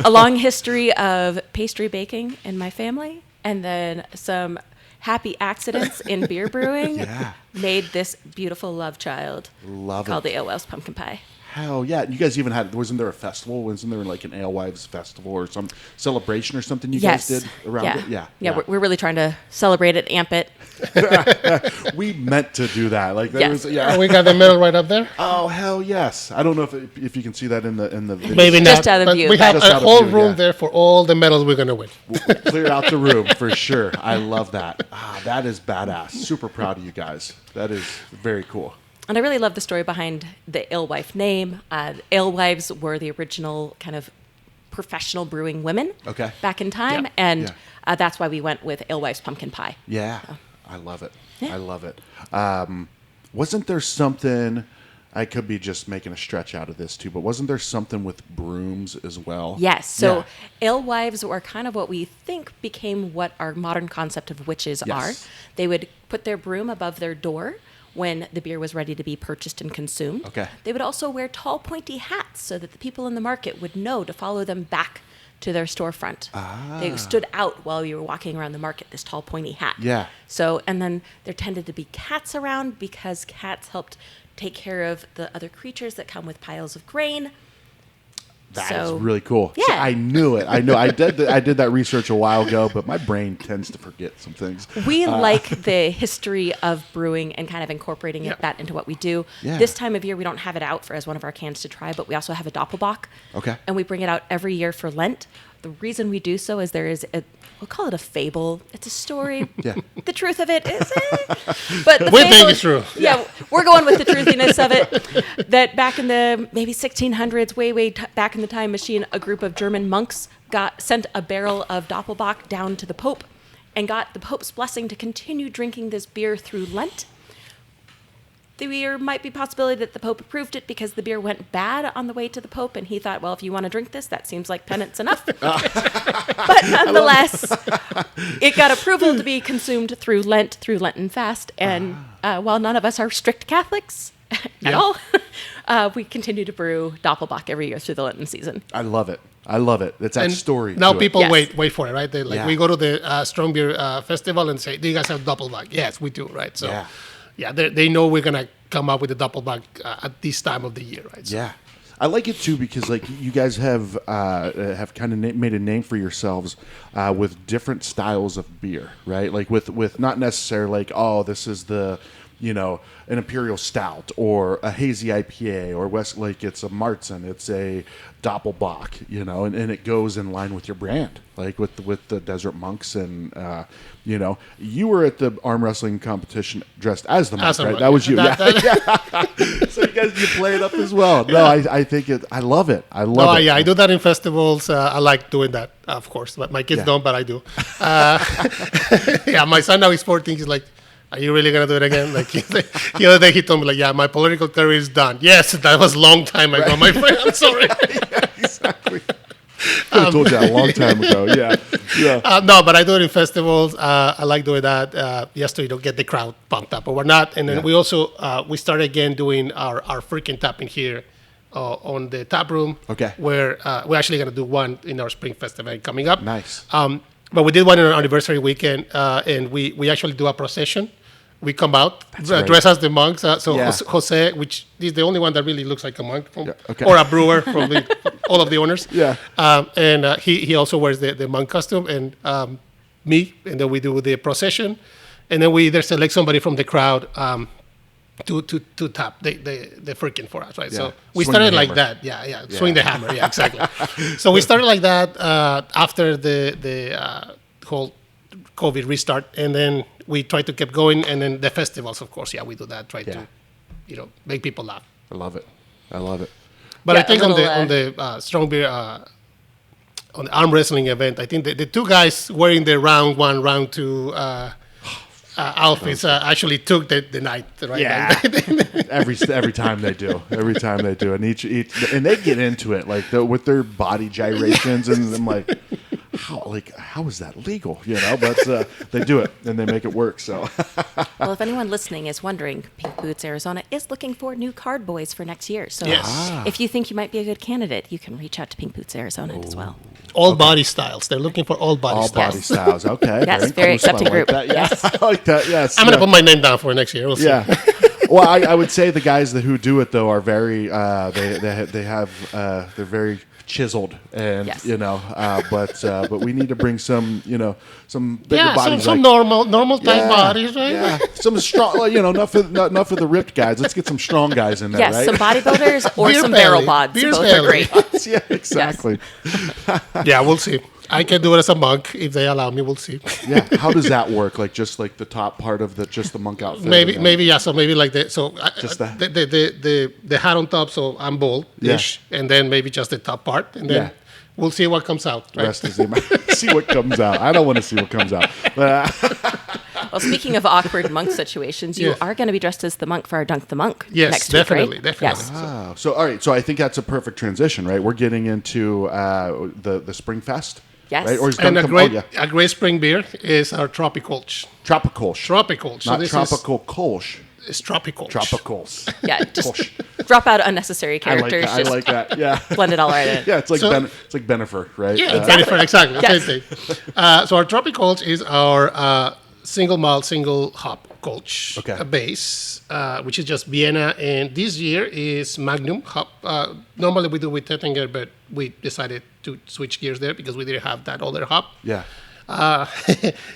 a long history of pastry baking in my family, and then some happy accidents in beer brewing Yeah. made this beautiful love child Love called it. the Alewives Pumpkin Pie. Hell yeah. You guys even wasn't there a festival? Wasn't there like an Alewives festival or some celebration or something you guys did around yeah. it? Yeah. Yeah, we're really trying to celebrate it, amp it. We meant to do that. Like there Yes. was, yeah. We got the medal right up there. Oh hell yes! I don't know if you can see that in the video. Maybe Just not. out of but view, we but- have Just a out of whole view, room yeah. there for all the medals we're gonna win. Clear out the room for sure. I love that. That is badass. Super proud of you guys. That is very cool. And I really love the story behind the alewife name. Alewives were the original kind of professional brewing women Okay. back in time, Yeah. and Yeah. that's why we went with Alewives Pumpkin Pie. Yeah, I love it. Yeah. I love it. Wasn't there something? I could be just making a stretch out of this too, but wasn't there something with brooms as well? Yes, so Yeah. alewives were kind of what we think became what our modern concept of witches Yes. are. They would put their broom above their door when the beer was ready to be purchased and consumed. Okay. They would also wear tall, pointy hats so that the people in the market would know to follow them back to their storefront. They stood out while you were walking around the market, this tall, pointy hat. Yeah. So, and then there tended to be cats around because cats helped take care of the other creatures that come with piles of grain. That is So- really cool. Yeah. So I knew it. I know. I did that research a while ago, but my brain tends to forget some things. We like the history of brewing and kind of incorporating that into what we do. Yeah. This time of year, we don't have it out for as one of our cans to try, but we also have a Doppelbock. Okay. And we bring it out every year for Lent. The reason we do so is there is we'll call it a fable. It's a story. Yeah. The truth of it is, but the We fable think is- it's true. Yeah, we're going with the truthiness of it. That back in the maybe 1600s, way back in the time machine, a group of German monks sent a barrel of Doppelbock down to the Pope, and got the Pope's blessing to continue drinking this beer through Lent. There might be a possibility that the Pope approved it because the beer went bad on the way to the Pope, and he thought, well, if you want to drink this, that seems like penance enough. But nonetheless, it got approval to be consumed through Lenten fast, and while none of us are strict Catholics at all, we continue to brew Doppelbock every year through the Lenten season. I love it. I love it. It's that And story. now to it. people Yes. wait for it, right? They, Yeah. we go to the Strong Beer Festival and say, "Do you guys have Doppelbock?" Yes, we do, right? So, Yeah. they know we're gonna come up with the Doppelbock at this time of the year, right? So, Yeah, I like it too because like you guys have kind of made a name for yourselves with different styles of beer, right? Like with not necessarily like, oh, this is the an imperial stout or a hazy IPA or Westlake. It's a Märzen. It's a Doppelbock, and it goes in line with your brand, like with the Desert Monks, and you were at the arm wrestling competition dressed as the monk, As a right? monk, That was you. yeah. Yeah. So you play it up as well. No, I think I love it. I love Oh it. yeah, I do that in festivals. I like doing that, of course. But my kids Yeah. don't, but I do. Yeah, my son now is 14. He's like, "Are you really gonna do it again?" Like the other day, he told me like, "Yeah, my political career is done." Yes, that was a long time ago, my friend. I'm sorry. Exactly. Could have told you that a long time ago. Yeah. Yeah. No, but I do it in festivals. I like doing that just to get the crowd pumped up, but we're not. And then Yeah. we also we started again doing our freaking tapping here on the tap room. Okay. Where we're actually gonna do one in our spring festival coming up. Nice. But we did one on our anniversary weekend, and we actually do a procession. We come out right. dressed as the monks. So Yeah. Jose, which is the only one that really looks like a monk, okay. or a brewer from all of the owners. Yeah. And he also wears the monk costume, and me, and then we do the procession, and then we either select somebody from the crowd to tap the freaking for us, right? Yeah. So we Swing started the like hammer. that, yeah, swing the hammer, yeah, exactly. So we started like that after the whole COVID restart, and then we tried to keep going, and then the festivals, of course, we do that, try to, make people laugh. I love it. I love it. But Yeah, I think a on little, the strong beer on the arm wrestling event, I think the two guys wearing the round one, round two outfits actually took the night. Right? Yeah. every time they do, and each and they get into it like with their body gyrations, and I'm like, how is that legal? But they do it and they make it work. So, well, if anyone listening is wondering, Pink Boots Arizona is looking for new card boys for next year. So, if you think you might be a good candidate, you can reach out to Pink Boots Arizona as well. All body styles. They're looking for all body styles. All body styles. Okay. Yes, very accepting group. That. Yes, I like that. Yes. I'm going to put my name down for next year. We'll see. Yeah. Well, I would say the guys who do it though are very they're very chiseled, and but we need to bring some bigger bodies, some normal type bodies, right? Yeah, some strong, enough for the ripped guys. Let's get some strong guys in there, yes, right? Some bodybuilders or Beer some belly. barrel bods. Beer Both belly. are great. Yeah, exactly. Yeah, we'll see. I can do it as a monk if they allow me. We'll see. Yeah, how does that work? Like just like the top part of the monk outfit. Maybe yeah. So maybe like Just the hat on top. So I'm bald-ish, and then maybe just the top part, and then we'll see what comes out. Right? Rest is see what comes out. I don't want to see what comes out. But, well, speaking of awkward monk situations, you are going to be dressed as the monk for our Dunk the Monk next definitely, week, right? definitely. Yes. oh, so all right. So I think that's a perfect transition, right? We're getting into the Spring Fest. Yes. Right? Or is And Dunk a great spring beer is our Tropicolch. Tropicolch. Tropicolch. So Not this tropical Kolsch. is Tropicolch. Tropicals. Yeah, just Kolsch. drop out unnecessary I like characters. that. I like that. Yeah. Blend it all right in. Yeah, it's like So- it's like Benifer, right? Yeah, exactly. Yes. Same thing. So our Tropicolch is our single malt, single hop Kolch base, which is just Vienna, and this year is Magnum hop. Normally we do with Tettinger, but we decided to switch gears there because we didn't have that other hop. Yeah.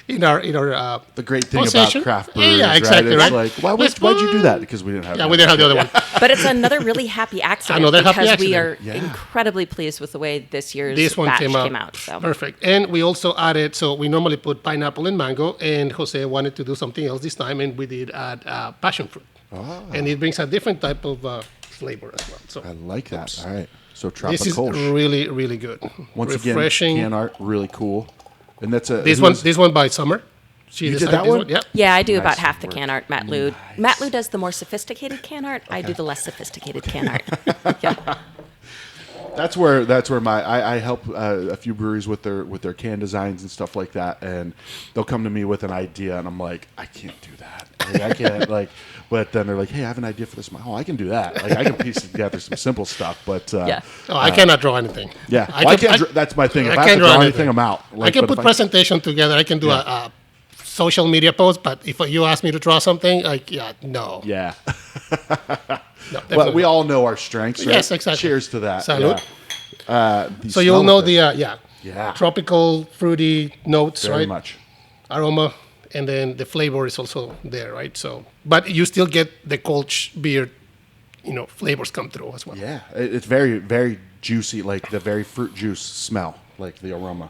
In our The great thing possession. about craft brewers, yeah, exactly, right? right? It's like, why'd you do that? Because we didn't have. Yeah, we didn't have the other one. But it's another really happy accident Another happy because we are accident. incredibly pleased with the way this year's This one batch came out, So. perfect. And we also added, so we normally put pineapple and mango, and Jose wanted to do something else this time, and we did add passion fruit. Oh. And it brings a different type of flavor as well. So I like that. All right. So this is Tropicolch. really, really good. Once refreshing. again, can art, really cool. And that's This one by Summer. She You did designed that this one? Yep. Yeah, I do Nice about half the work. can art. Matt Lou. Matt Lou does the more sophisticated can art. I do the less sophisticated can art. Yeah. That's where I help a few breweries with their can designs and stuff like that, and they'll come to me with an idea, and I'm like, I can't do that. Like, I can't but then they're like, hey, I have an idea for this. Oh, I can do that. Like I can piece together some simple stuff, but Yeah. Oh, I cannot draw anything. yeah, that's my thing. If I have to draw anything, I'm out. I can put presentation together. I can do a social media post, but if you ask me to draw something, no. Yeah. No, Well, definitely we not. all know our strengths, right? Yes, exactly. Cheers to that. Salud. Yeah. So you'll know the Yeah. tropical fruity notes, very right? much. Aroma, and then the flavor is also there, right? So, but you still get the Kolch beer, flavors come through as well. Yeah, it's very, very juicy, like the very fruit juice smell, like the aroma.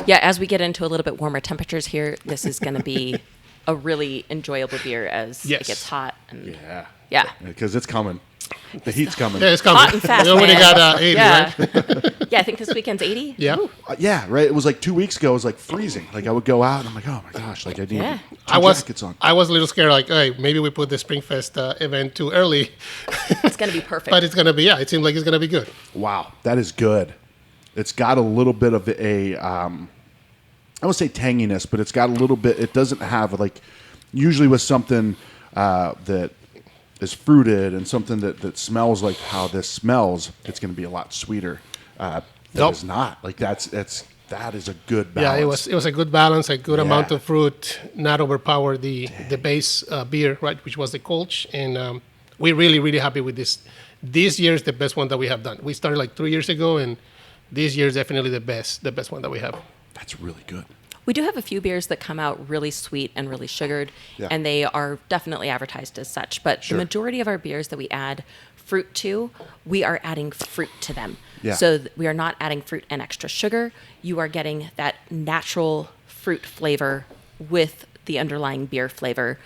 Yeah, as we get into a little bit warmer temperatures here, this is going to be a really enjoyable beer as Yes. it gets hot. And Yeah, because it's coming. The heat's coming. Yeah, it's coming. Hot and fast, We already man. got 80, yeah. right? Yeah, I think this weekend's 80. Yeah. Yeah, right. It was like 2 weeks ago. It was like freezing. Like I would go out and I'm like, oh my gosh, like I need Yeah. two jackets on. I was a little scared, like, hey, maybe we put the Springfest event too early, It's going to be perfect. but it's gonna be it seems like it's gonna be good. Wow, that is good. It's got a little bit of a, I won't say tanginess, but it's got a little bit. It doesn't have like, usually with something that is fruited and something that smells like how this smells, it's going to be a lot sweeter. That Nope. is not like that is a good Yeah, balance. it was a good balance, a good amount Yeah. of fruit, not overpower the base beer, right, which was the Kolch, and we're really happy with this. This year is the best one that we have done. We started like 3 years ago, and this year is definitely the best one that we have. That's really good. We do have a few beers that come out really sweet and really sugared, Yeah. and they are definitely advertised as such. But Sure. the majority of our beers that we add fruit to, we are adding fruit to them. Yeah. So we are not adding fruit and extra sugar. You are getting that natural fruit flavor with the underlying beer flavor.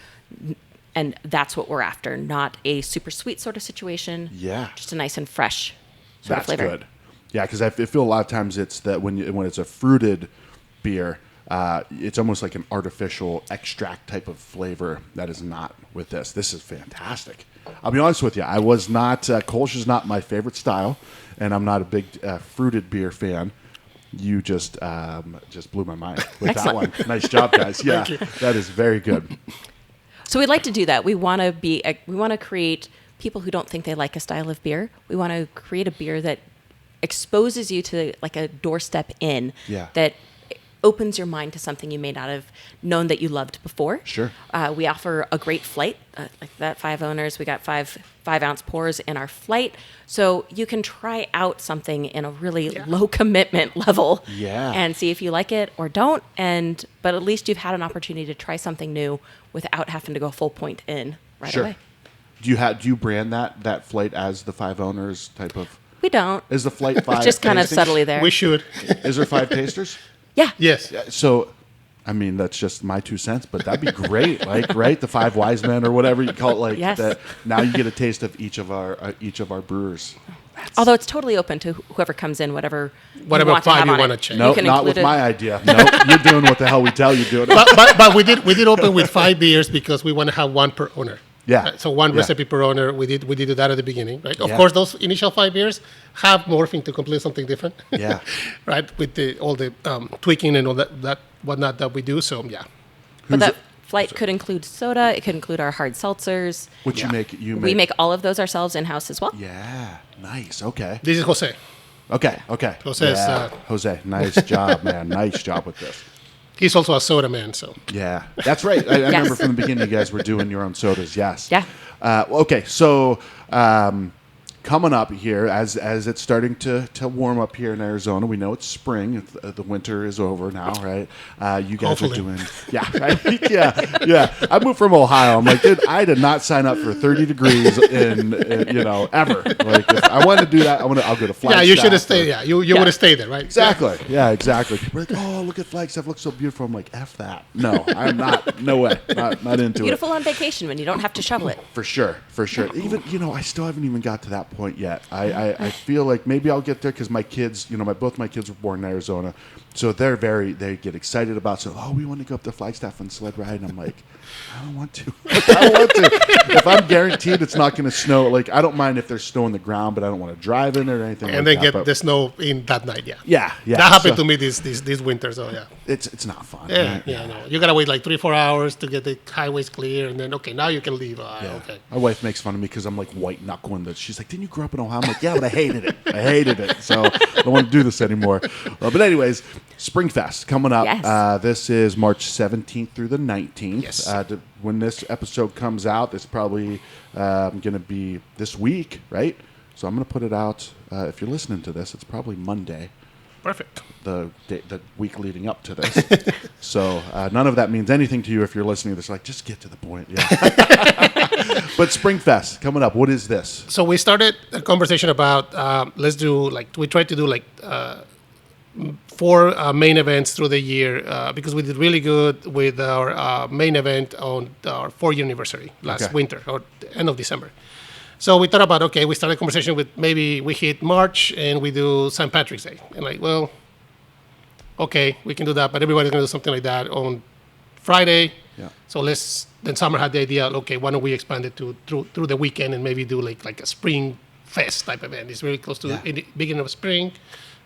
And that's what we're after, not a super sweet sort of situation. Yeah. Just a nice and fresh sort That's of flavor. good. Yeah, because I feel a lot of times it's that when it's a fruited beer, it's almost like an artificial extract type of flavor that is not with this. This is fantastic. I'll be honest with you. I was not, Kolsch is not my favorite style, and I'm not a big fruited beer fan. You just blew my mind with Excellent. that one. Nice job, guys. Yeah, that is very good. So we'd like to do that. We want to create people who don't think they like a style of beer. We want to create a beer that exposes you to like a doorstep in that opens your mind to something you may not have known that you loved before. Sure. We offer a great flight, like that 5 owners. We got 5-ounce pours in our flight. So you can try out something in a really low commitment level and see if you like it or don't. But at least you've had an opportunity to try something new without having to go full point in right away. Do you brand that flight as the 5 owners type of? We don't. Is the flight 5? It's just kind of subtly there. We should. Is there 5 tasters? Yeah. Yes. So, I mean, that's just my 2 cents, but that'd be great. Like, right, the 5 wise men or whatever you call it. Like that. Now you get a taste of each of our brewers. Although it's totally open to whoever comes in, whatever 5 you want to change. No, not with my idea. No, you're doing what the hell we tell you to do. But we did open with 5 beers because we want to have 1 per owner. Yeah. So 1 recipe per owner. We did that at the beginning, right? Of course, those initial 5 beers have morphed into completely something different. Yeah. Right, with all the tweaking and all that whatnot that we do. So yeah. But that flight could include soda. It could include our hard seltzers. Which we make all of those ourselves in house as well. Yeah. Nice. Okay. This is Jose. Okay. Jose, nice job, man. Nice job with this. He's also a soda man, so. Yeah, that's right. I remember from the beginning you guys were doing your own sodas, yes. Yeah. Okay, so coming up here, as it's starting to warm up here in Arizona, we know it's spring. The winter is over now, right? You guys Hopefully. are doing, right? yeah. I moved from Ohio. I'm like, dude, I did not sign up for 30 degrees in ever. Like, if I want to do that, I'll go to Flagstaff. Yeah, you should have stayed. Yeah, you would have stayed there, right? Exactly. Yeah, exactly. We're like, oh, look at Flagstaff, looks so beautiful. I'm like, F that. No, I'm not. No way. Not into Beautiful on vacation when you don't have to shovel it. For sure. Even, I still haven't even got to that point yet. I feel like maybe I'll get there because my kids, both my kids were born in Arizona, so they get excited about, we want to go up to Flagstaff and sled ride, and I'm like, I don't want to. If I'm guaranteed it's not going to snow, like, I don't mind if there's snow on the ground, but I don't want to drive in it or anything and like then that. get the snow in that night, Yeah. That happened to me this winter, so yeah. It's not fun. Yeah, right? no. You got to wait like 3-4 hours to get the highways clear, and then, okay, now you can leave. Okay. My wife makes fun of me because I'm like white knuckling that. She's like, didn't you grow up in Ohio? I'm like, yeah, but I hated it. So I don't want to do this anymore. But anyways, Springfest coming up. Yes. This is March 17th through the 19th. Yes. When this episode comes out, it's probably going to be this week, right? So I'm going to put it out. If you're listening to this, it's probably Monday. Perfect. The week leading up to this. So none of that means anything to you if you're listening to this. Like, just get to the point. Yeah. But Springfest coming up. What is this? So we started a conversation about we tried to do 4 main events through the year because we did really good with our main event on our 4-year anniversary last winter or the end of December. So we thought about, we started a conversation with maybe we hit March and we do St. Patrick's Day. And we can do that, but everybody's going to do something like that on Friday. Yeah. So then Sommer had the idea, why don't we expand it through the weekend and maybe do like a spring fest type event. It's really close to the beginning of spring,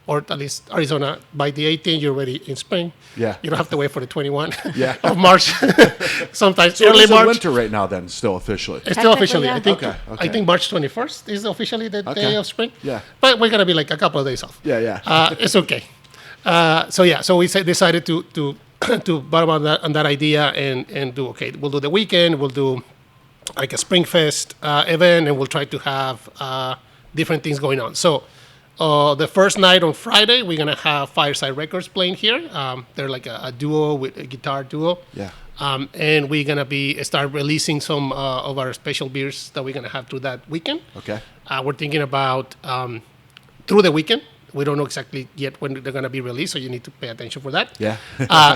or at least Arizona. By the 18th, you're already in spring. Yeah. You don't have to wait for the 21 Yeah. of March. Sometimes So early it's March. winter right now then, still officially. It's still officially. Technically, I yeah. think. I think March 21st is officially the day of spring. Yeah. But we're gonna be like a couple of days off. Yeah. It's okay. So we decided to bottom on that idea and do we'll do the weekend. We'll do like a Springfest event, and we'll try to have different things going on. So the first night on Friday, we're gonna have Fireside Records playing here. They're like a duo with a guitar duo. Yeah. And we're gonna start releasing some of our special beers that we're gonna have through that weekend. Okay. We're thinking about through the weekend. We don't know exactly yet when they're gonna be released, so you need to pay attention for that. Yeah.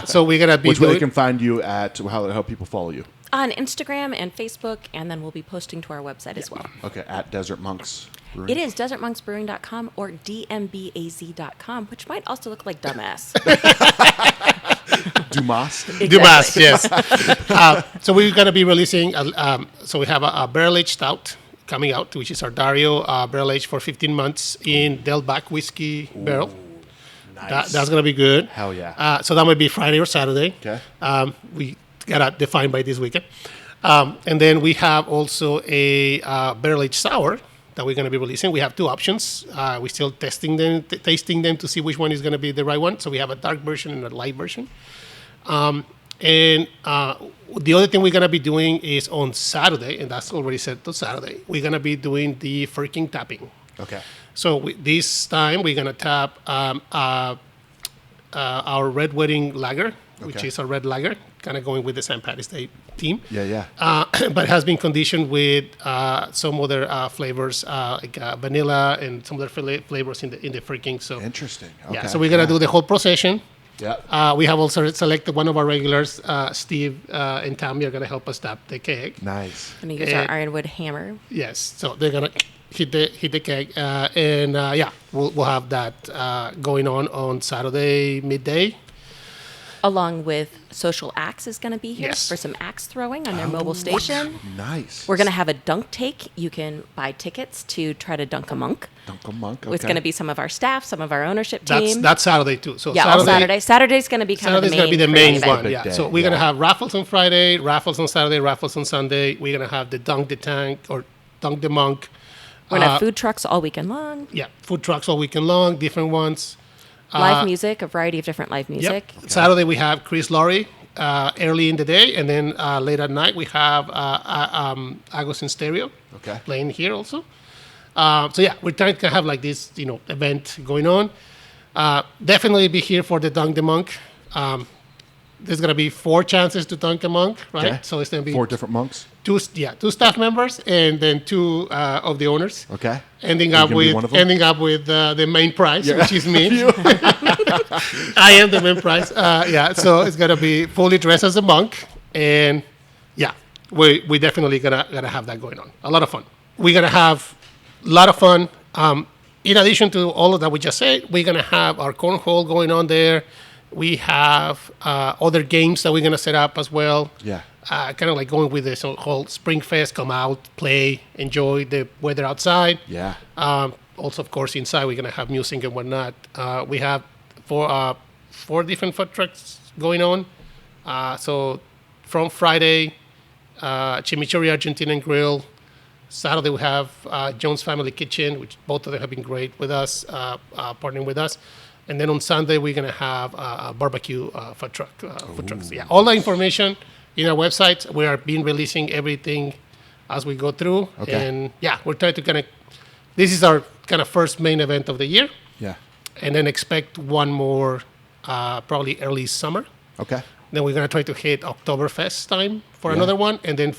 So we're gonna be Which way they can find you at, how people follow you? On Instagram and Facebook, and then we'll be posting to our website as well. Okay, at Desert Monks Brewing. It is desertmonksbrewing.com or dmbaz.com, which might also look like dumbass. Dumas. Exactly. Dumas, yes. So we're going to be releasing, so we have a barrel-aged stout coming out, which is our Dario barrel-aged for 15 months in Delbach whiskey barrel. Nice. That's going to be good. Hell yeah. So that might be Friday or Saturday. Okay. We got to define by this weekend. And then we have also a barrel-aged sour that we're going to be releasing. We have two options. We're still tasting them to see which one is going to be the right one. So we have a dark version and a light version. And the other thing we're going to be doing is on Saturday, and that's already set to Saturday, we're going to be doing the Firking tapping. Okay. So this time we're going to tap our Red Wedding Lager, which Okay. is a red lager, kind of going with the St. Patty's Day theme. Yeah. But has been conditioned with some other flavors like vanilla and some other flavors in the Firking. So Interesting. Okay. yeah, so we're gonna do the whole procession. Yeah. We have also selected one of our regulars, Steve and Tammy are gonna help us tap the keg. Nice. Going to use our ironwood hammer. Yes, so they're gonna hit the keg, and we'll have that going on Saturday midday. Along with Social Axe is going to be here Yes. for some axe throwing on their mobile station. Nice. We're going to have a dunk take. You can buy tickets to try to dunk a monk. Uncle Monk. It's going to be some of our staff, some of our ownership That's team. that's Saturday too. So yeah, all Saturday. Saturday's going to be kind Saturday's of gonna be the main main event. one. Big Yeah. day, So we're yeah. gonna have raffles on Friday, raffles on Saturday, raffles on Sunday. We're gonna have the dunk the tank or dunk the monk. We're going to have food trucks all weekend long. Yeah, food trucks all weekend long, different ones. Live music, a variety of different live music. Yep. Saturday we have Chris Laurie early in the day, and then late at night we have Agos in Stereo playing here also. So yeah, we're trying to have like this event going on. Definitely be here for the Dunk the Monk. There's gonna be 4 chances to dunk a monk, right? Okay. So it's gonna be 4 different monks. 2 staff members and then 2 of the owners. Okay. Ending Are you up gonna be with one of them? the main prize, which is me. I am the main prize. So it's gonna be fully dressed as a monk, and we definitely gonna have that going on. A lot of fun. We're gonna have a lot of fun. In addition to all of that we just said, we're gonna have our cornhole going on there. We have other games that we're gonna set up as well. Yeah. Kind of like going with this whole Spring Fest, come out, play, enjoy the weather outside. Yeah. Also, of course, inside we're going to have music and whatnot. We have 4 different food trucks going on. So from Friday, Chimichurri Argentinian Grill. Saturday we have Jones Family Kitchen, which both of them have been great with us, partnering with us. And then on Sunday we're going to have a barbecue food trucks. Yeah, all the information in our website. We are being releasing everything as we go through. Okay. And we're trying to this is our kind of first main event of the year. Yeah. And then expect one more probably early summer. Okay. Then we're going to try to hit Oktoberfest time for another one, and then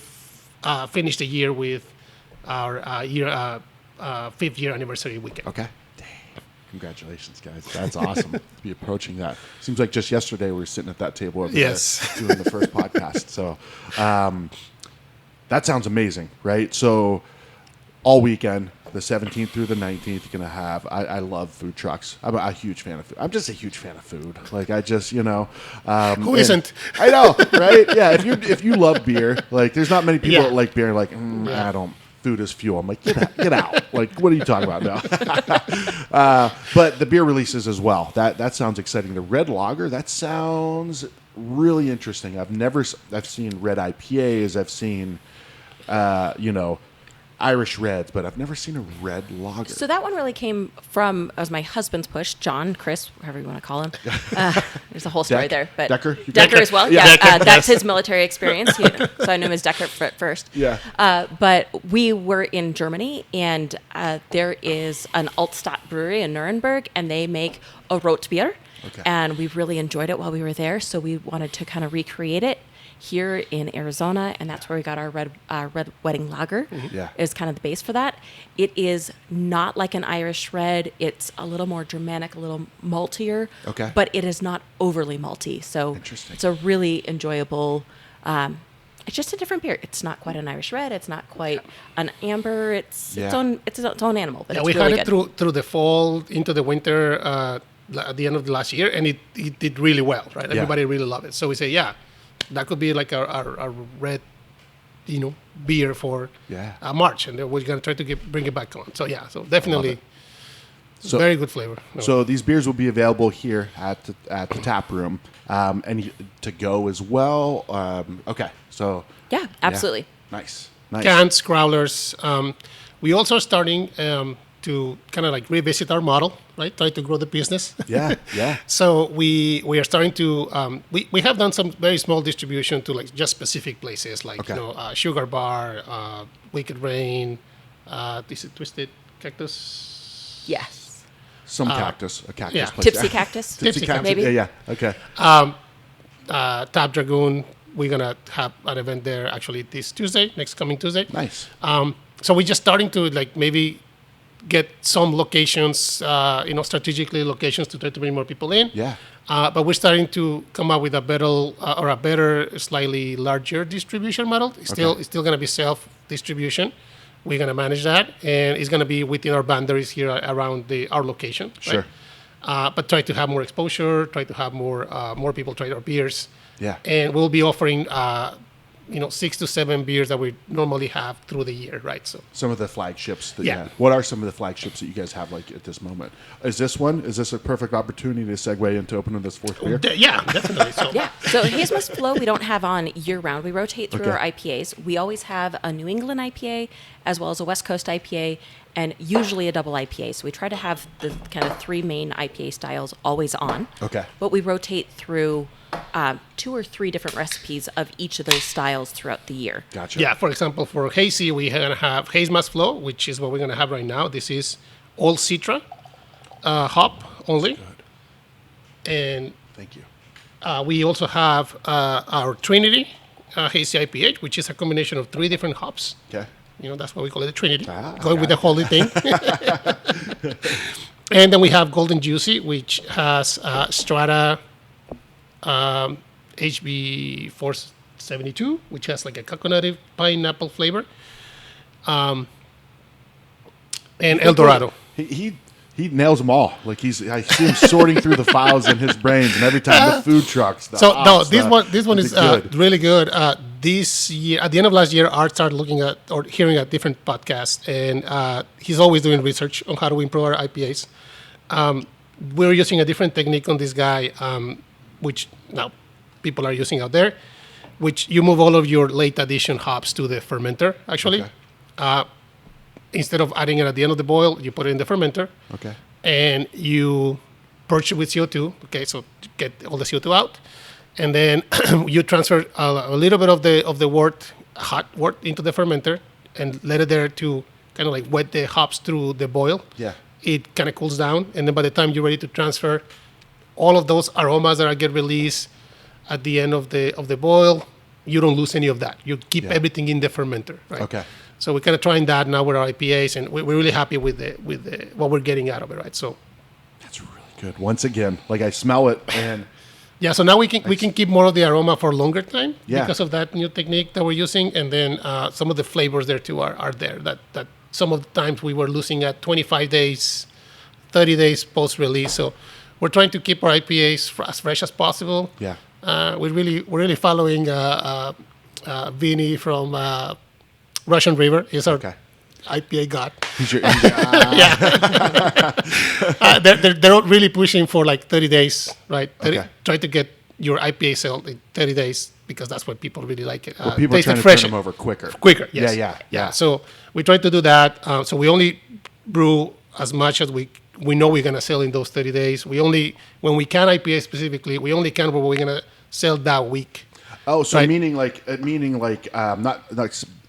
finish the year with our 5th year anniversary weekend. Okay. Dang. Congratulations, guys. That's awesome to be approaching that. Seems like just yesterday we were sitting at that table over there doing the first podcast. So that sounds amazing, right? So all weekend, the 17th through the 19th, you're going to have, I love food trucks. I'm a huge fan of food. I'm just a huge fan of food. Like I just, Who isn't? I know, right? Yeah. If you love beer, like there's not many people that like beer like, I don't. Food is fuel. I'm like, get out. Like, what are you talking about now? But the beer releases as well. That sounds exciting. The red lager, that sounds really interesting. I've seen red IPAs. I've seen, Irish reds, but I've never seen a red lager. So that one really came from, as my husband's push, John, Chris, whatever you want to call him. There's a whole story there. But Decker? Decker as well. Yeah. Yeah, Decker, that's his military experience. So I knew him as Decker at first. Yeah. But we were in Germany, and there is an Altstadt brewery in Nuremberg, and they make a Rotbier. Okay. And we really enjoyed it while we were there, so we wanted to kind of recreate it here in Arizona, and that's where we got our red wedding lager. Yeah. Is kind of the base for that. It is not like an Irish red. It's a little more Germanic, a little maltier. Okay. But it is not overly malty. So Interesting. it's a really enjoyable It's just a different beer. It's not quite an Irish red. It's not quite an amber. It's Yeah. its own animal. But Yeah, it's we really had good. it through the fall into the winter at the end of the last year, and it did really well, right? Yeah. Everybody really loved it. So we say, yeah, that could be like our red, beer for Yeah. March, and then we're gonna try to bring it back on. So yeah, so definitely, So- very good flavor. No. So these beers will be available here at the tap room, and to go as well. Okay, so Yeah, absolutely. nice. Cans, growlers. We also are starting to kind of like revisit our model, right? Try to grow the business. Yeah, yeah. So we are starting to we have done some very small distribution to like just specific places like Okay. Sugar Bar, Wicked Rain, is it Twisted Cactus? Yes. Some cactus, a cactus yeah. place. Tipsy Cactus. Tipsy Cactus. Maybe. Yeah, yeah. Okay. Tap Dragoon. We're gonna have an event there actually this Tuesday, next coming Tuesday. Nice. So we're just starting to like maybe get some locations, strategically locations to try to bring more people in. Yeah. But we're starting to come up with a better, slightly larger distribution model. It's still going to be self-distribution. We're going to manage that, and it's going to be within our boundaries here around our location. Sure. Right? But try to have more exposure. Try to have more people try our beers. Yeah. And we'll be offering 6 to 7 beers that we normally have through the year, right? So Some of the flagships that Yeah. you have. What are some of the flagships that you guys have like at this moment? Is this a perfect opportunity to segue into opening this fourth beer? yeah, definitely. So Yeah. So Haze Must Flow, we don't have on year round. We rotate through Okay. our IPAs. We always have a New England IPA as well as a West Coast IPA and usually a double IPA. So we try to have the kind of 3 main IPA styles always on. Okay. But we rotate through 2 or 3 different recipes of each of those styles throughout the year. Gotcha. yeah, for example, for hazy, we're gonna have Haze Must Flow, which is what we're gonna have right now. This is all Citra hop only, and Thank you. we also have our Trinity Hazy IPA, which is a combination of 3 different hops. Okay. That's why we call it the Trinity. Ah, Going with got the holy thing. And then we have Golden Juicy, which has Strata HB 472, which has like a coconut pineapple flavor. And El Dorado. He nails them all. Like I see him sorting through the files in his brains, and every time the food trucks. The So no, hops, this one is good. really good. This year, at the end of last year, Art started looking at or hearing at different podcasts, and he's always doing research on how to improve our IPAs. We're using a different technique on this guy, which now people are using out there, which you move all of your late addition hops to the fermenter. Actually, Okay. Instead of adding it at the end of the boil, you put it in the fermenter. Okay. And you purge it with CO2. Okay, so to get all the CO2 out, and then you transfer a little bit of the hot wort into the fermenter, and let it there to kind of like wet the hops through the boil. Yeah. It kind of cools down, and then by the time you're ready to transfer, all of those aromas that get released at the end of the boil, you don't lose any of that. You keep Yeah. everything in the fermenter. Right? Okay. So we're kind of trying that now with our IPAs, and we're really happy with what we're getting out of it, right? So, That's really good. Once again, like I smell it, and yeah. So now we can keep more of the aroma for a longer time Yeah. because of that new technique that we're using, and then some of the flavors there too are there. That some of the times we were losing at 25 days, 30 days post release. So we're trying to keep our IPAs as fresh as possible. yeah. We're really following Vinny from Russian River. He's our Okay. IPA god. He's your- They're really pushing for like 30 days, right? Okay. Try to get your IPA sold in 30 days because that's what people really like it. People are taste trying it to fresh. turn them over quicker. Quicker, yes. Yeah. So we try to do that. So we only brew as much as we know we're going to sell in those 30 days. We only, when we can IPA specifically, we only can what we're going to sell that week. Oh, so Right. meaning not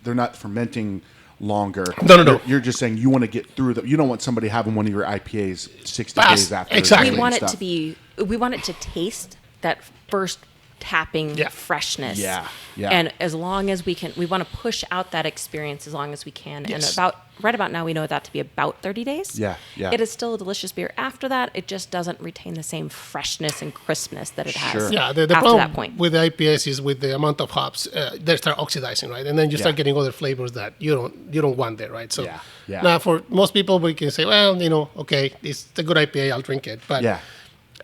they're not fermenting longer. No. You're just saying you want to get through them. You don't want somebody having one of your IPAs 60 Fast. days after. Exactly. We and want it stuff. to be. We want it to taste that first tapping Yeah. freshness. Yeah, yeah. And as long as we want to push out that experience as long as we can. Yes. And right about now, we know that to be about 30 days. Yeah, yeah. It is still a delicious beer. After that, it just doesn't retain the same freshness and crispness that it has. Sure. Yeah, the after problem that point. with the IPAs is with the amount of hops, they start oxidizing, right? And then you start Yeah. getting other flavors that you don't want there, right? So Yeah, yeah. now for most people, we can say, well, okay, it's a good IPA, I'll drink it. But Yeah.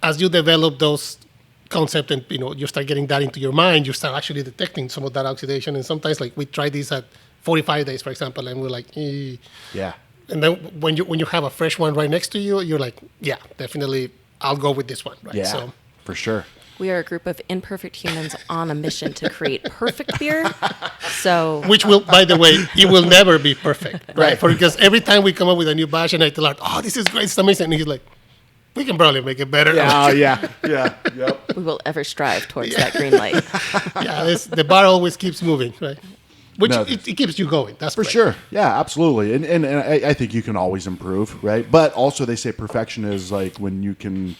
as you develop those concepts and you start getting that into your mind, you start actually detecting some of that oxidation. And sometimes, like we try this at 45 days, for example, and we're like, eh. Yeah. And then when you have a fresh one right next to you, you're like, yeah, definitely, I'll go with this one, right? Yeah. So. For sure. We are a group of imperfect humans on a mission to create perfect beer. So Which will, by the way, it will never be perfect, right? Right. Because every time we come up with a new batch and I tell Art, oh, this is great, it's amazing. And he's like, we can probably make it better. Oh, yeah. Yeah. Yep. we will ever strive towards that green light. Yeah, the bar always keeps moving, right? Which No, it keeps you going. That's For great. sure. Yeah, absolutely. And I think you can always improve, right? But also they say perfection is like when you can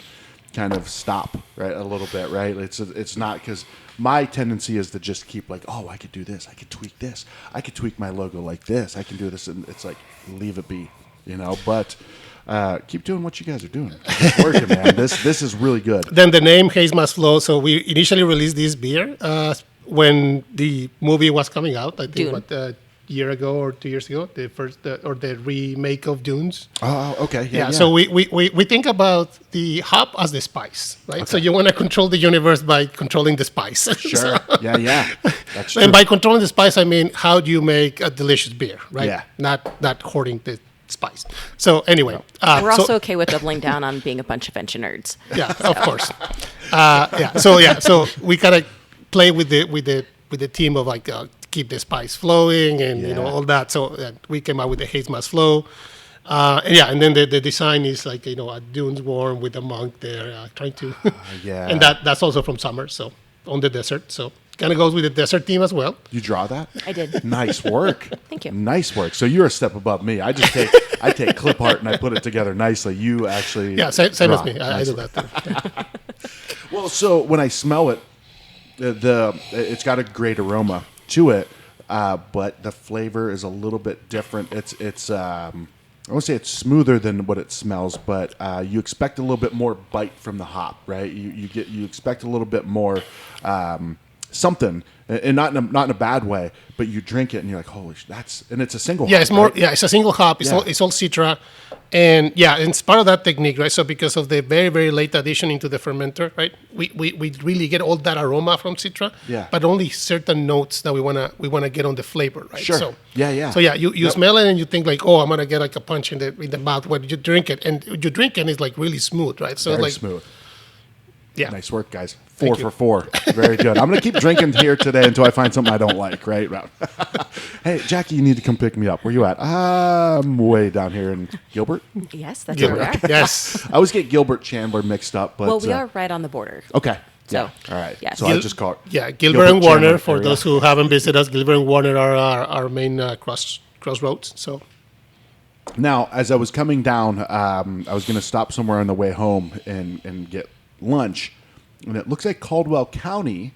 kind of stop, right, a little bit, right? It's not, because my tendency is to just keep like, oh, I could do this. I could tweak this. I could tweak my logo like this. I can do this. And it's like, leave it be, But keep doing what you guys are doing. It's working, man. This is really good. Then the name Haze Must Flow. So we initially released this beer when the movie was coming out. I think Dune. a year ago or 2 years ago, the remake of Dunes. Oh, okay. Yeah. So we think about the hop as the spice, right? So you want to control the universe by controlling the spice. Sure. Yeah. That's true. And by controlling the spice, I mean, how do you make a delicious beer, right? Yeah. Not hoarding the spice. So anyway, We're also okay with doubling down on being a bunch of venture nerds. yeah, of course. So we gotta play with the team of like keep the spice flowing and Yeah. all that. So we came out with the Haze Must Flow. And then the design is like a dunes warm with a monk there trying to. Yeah. And that's also from Sommer, so on the desert. So kind of goes with the desert theme as well. You draw that? I did. Nice work. Thank you. Nice work. So you're a step above me. I just take clip art and I put it together nicely. You actually Yeah, same draw. as me. I do that too. Yeah. Well, so when I smell it, it's got a great aroma to it, but the flavor is a little bit different. It's I won't say it's smoother than what it smells, but you expect a little bit more bite from the hop, right? You expect a little bit more something, and not in a bad way, but you drink it and you're like, holy, and it's a single. Yeah, hop, it's more. right? Yeah, it's a single hop. It's Yeah. all Citra, and it's part of that technique, right? So because of the very very late addition into the fermenter, right? We really get all that aroma from Citra, Yeah. but only certain notes that we wanna get on the flavor, right? Sure. So, Yeah. So you Yep. smell it and you think like, oh, I'm gonna get like a punch in the mouth when you drink it, and you drink it and it's like really smooth, right? So Very like smooth. yeah, Nice work, guys. Thank 4 you. for 4. Very good. I'm going to keep drinking here today until I find something I don't like, right? Hey, Jackie, you need to come pick me up. Where you at? I'm way down here in Gilbert. Yes, that's where we are. Yes. I always get Gilbert Chandler mixed up, but Well, we are right on the border. okay. So, All right. yes. So I just call it. Yeah, Gilbert and Warner, Chandler for area. those who haven't visited us, Gilbert and Warner are our main crossroads. So Now, as I was coming down, I was going to stop somewhere on the way home and get lunch, and it looks like Caldwell County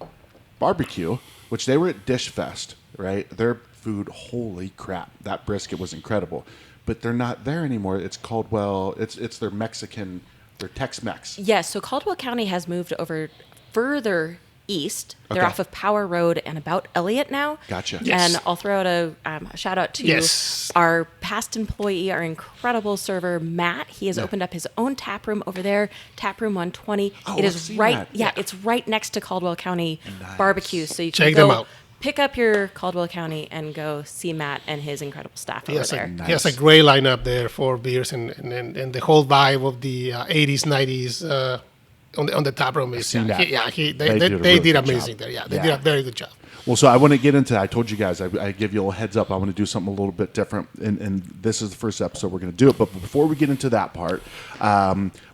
Barbecue, which they were at Dish Fest, right? Their food, holy crap, that brisket was incredible, but they're not there anymore. It's Caldwell. It's their Mexican, their Tex-Mex. Yes, so Caldwell County has moved over further east. They're Okay. off of Power Road and about Elliott now. Gotcha. Yes. And I'll throw out a shout out to Yes. our past employee, our incredible server, Matt. He has opened up his own tap room over there, Tap Room 120. Oh, It I've is seen right, that. yeah, it's right next to Caldwell County Nice. Barbecue. So you can Check them go out. pick up your Caldwell County and go see Matt and his incredible staff over there. he has a great lineup there for beers, and the whole vibe of the 80s, 90s on the tap room is seen that. they They did a really did good amazing job. there. Yeah, they Yeah. did a very good job. Well, so I want to get into. I told you guys. I give you a little heads up. I want to do something a little bit different, and this is the first episode we're going to do it. But before we get into that part,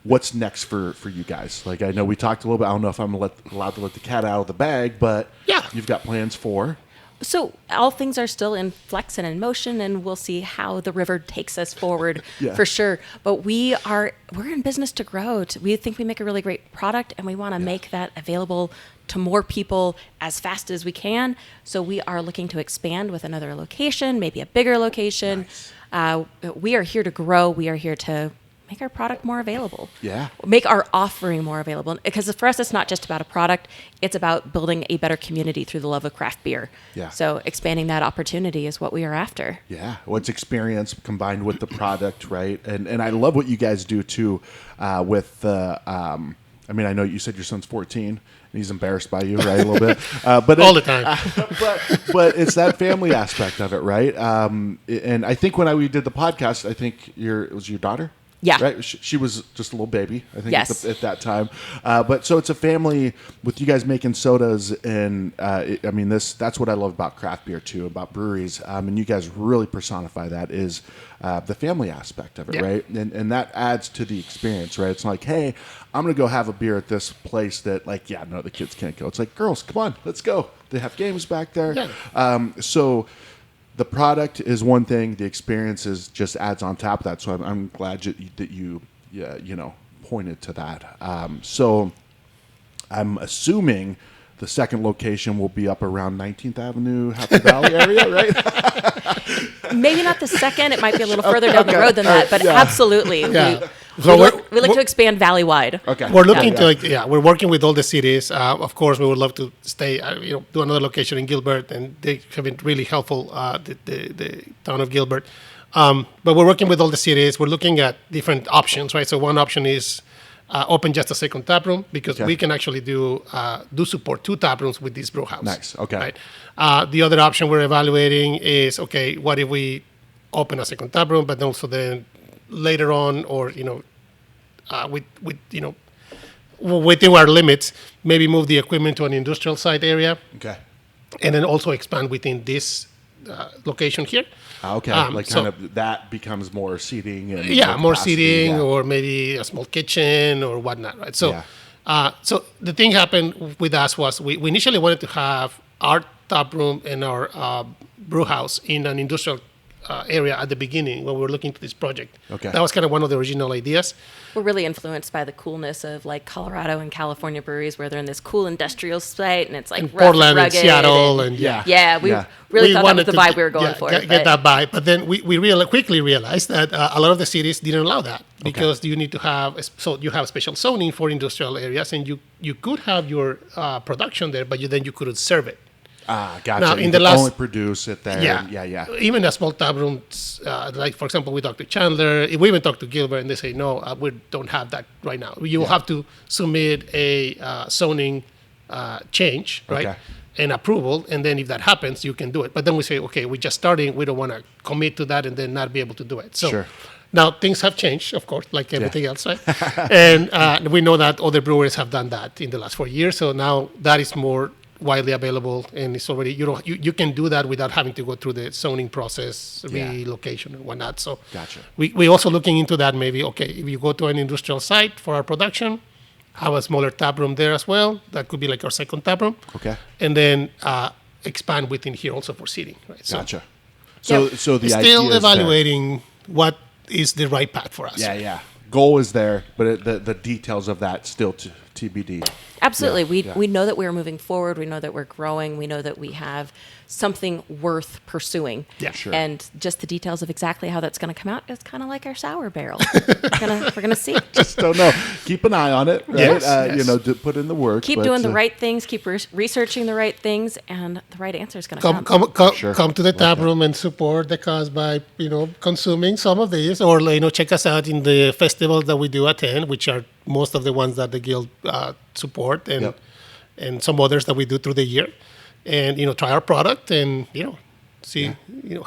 what's next for you guys? Like I know we talked a little bit. I don't know if I'm allowed to let the cat out of the bag, but Yeah. you've got plans for. So all things are still in flex and in motion, and we'll see how the river takes us forward for sure. But we're in business to grow. We think we make a really great product, and we want to make that available to more people as fast as we can. So we are looking to expand with another location, maybe a bigger location. Nice. We are here to grow. We are here to make our product more available. Yeah. Make our offering more available. Because for us, it's not just about a product. It's about building a better community through the love of craft beer. Yeah. So expanding that opportunity is what we are after. Yeah. What's experience combined with the product, right? And I love what you guys do too with the, I mean, I know you said your son's 14 and he's embarrassed by you, right? A little bit. But all the time. But it's that family aspect of it, right? And I think when we did the podcast, I think it was your daughter? Yeah. Right? She was just a little baby, I think, yes. at that time. But so it's a family with you guys making sodas. And I mean, that's what I love about craft beer, too, about breweries. And you guys really personify that is the family aspect of it, right? And that adds to the experience, right? It's like, hey, I'm going to go have a beer at this place that, like, no, the kids can't go. It's like, girls, come on, let's go. They have games back there. Yeah. So the product is one thing. The experience is just adds on top of that. So I'm glad that you pointed to that. So I'm assuming the second location will be up around 19th Avenue, Happy Valley area, right? Maybe not the second. It might be a little further down the road than that. But absolutely. Yeah. We like to expand valley-wide. Okay. We're looking to we're working with all the cities. Of course, we would love to stay, do another location in Gilbert, and they have been really helpful, the town of Gilbert. But we're working with all the cities. We're looking at different options, right? So one option is open just a second tap room because we can actually do support 2 tap rooms with this brew house. Nice. Okay. Right? The other option we're evaluating is, what if we open a second tap room, but also then later on, or within our limits, maybe move the equipment to an industrial site area. Okay. And then also expand within this location here. Okay. Kind of that becomes more seating and more seating, or maybe a small kitchen or whatnot, right? So, so the thing happened with us was we initially wanted to have our tap room and our brew house in an industrial area at the beginning when we were looking to this project. Okay. That was kind of one of the original ideas. We're really influenced by the coolness of like Colorado and California breweries where they're in this cool industrial site and it's like rough Portland and rugged. And Seattle we really thought that was the vibe we were going for. Get that vibe. But then we quickly realized that a lot of the cities didn't allow that because you need to have, you have special zoning for industrial areas and you could have your production there, but then you couldn't serve it. Gotcha. Now, in the last, only produce it there. Yeah. Even a small tap rooms, like for example, we talked to Chandler. We even talked to Gilbert, and they say no, we don't have that right now. You will have to submit a zoning change, right, and approval, and then if that happens, you can do it. But then we say, okay, we're just starting. We don't want to commit to that and then not be able to do it. So now things have changed, of course, like everything else, right? And we know that other brewers have done that in the last 4 years. So now that is more widely available, and it's already you can do that without having to go through the zoning process, relocation and whatnot. So we also looking into that. Maybe if you go to an industrial site for our production, have a smaller tap room there as well. That could be like our second tap room. Okay, and then expand within here also for seating. Right. So, gotcha. So the still idea evaluating what is the right path for us. Yeah. Goal is there, but the details of that still TBD. Absolutely. We know that we're moving forward. We know that we're growing. We know that we have something worth pursuing. Yeah, sure. And just the details of exactly how that's going to come out is kind of like our sour barrel. we're gonna see. Just don't know. Keep an eye on it, right? Yes. To put in the work. Keep doing the right things. Keep researching the right things, and the right answer is going to come. Come to the tap room and support the cause by consuming some of these, or check us out in the festivals that we do attend, which are most of the ones that the guild support, and some others that we do through the year, and try our product and see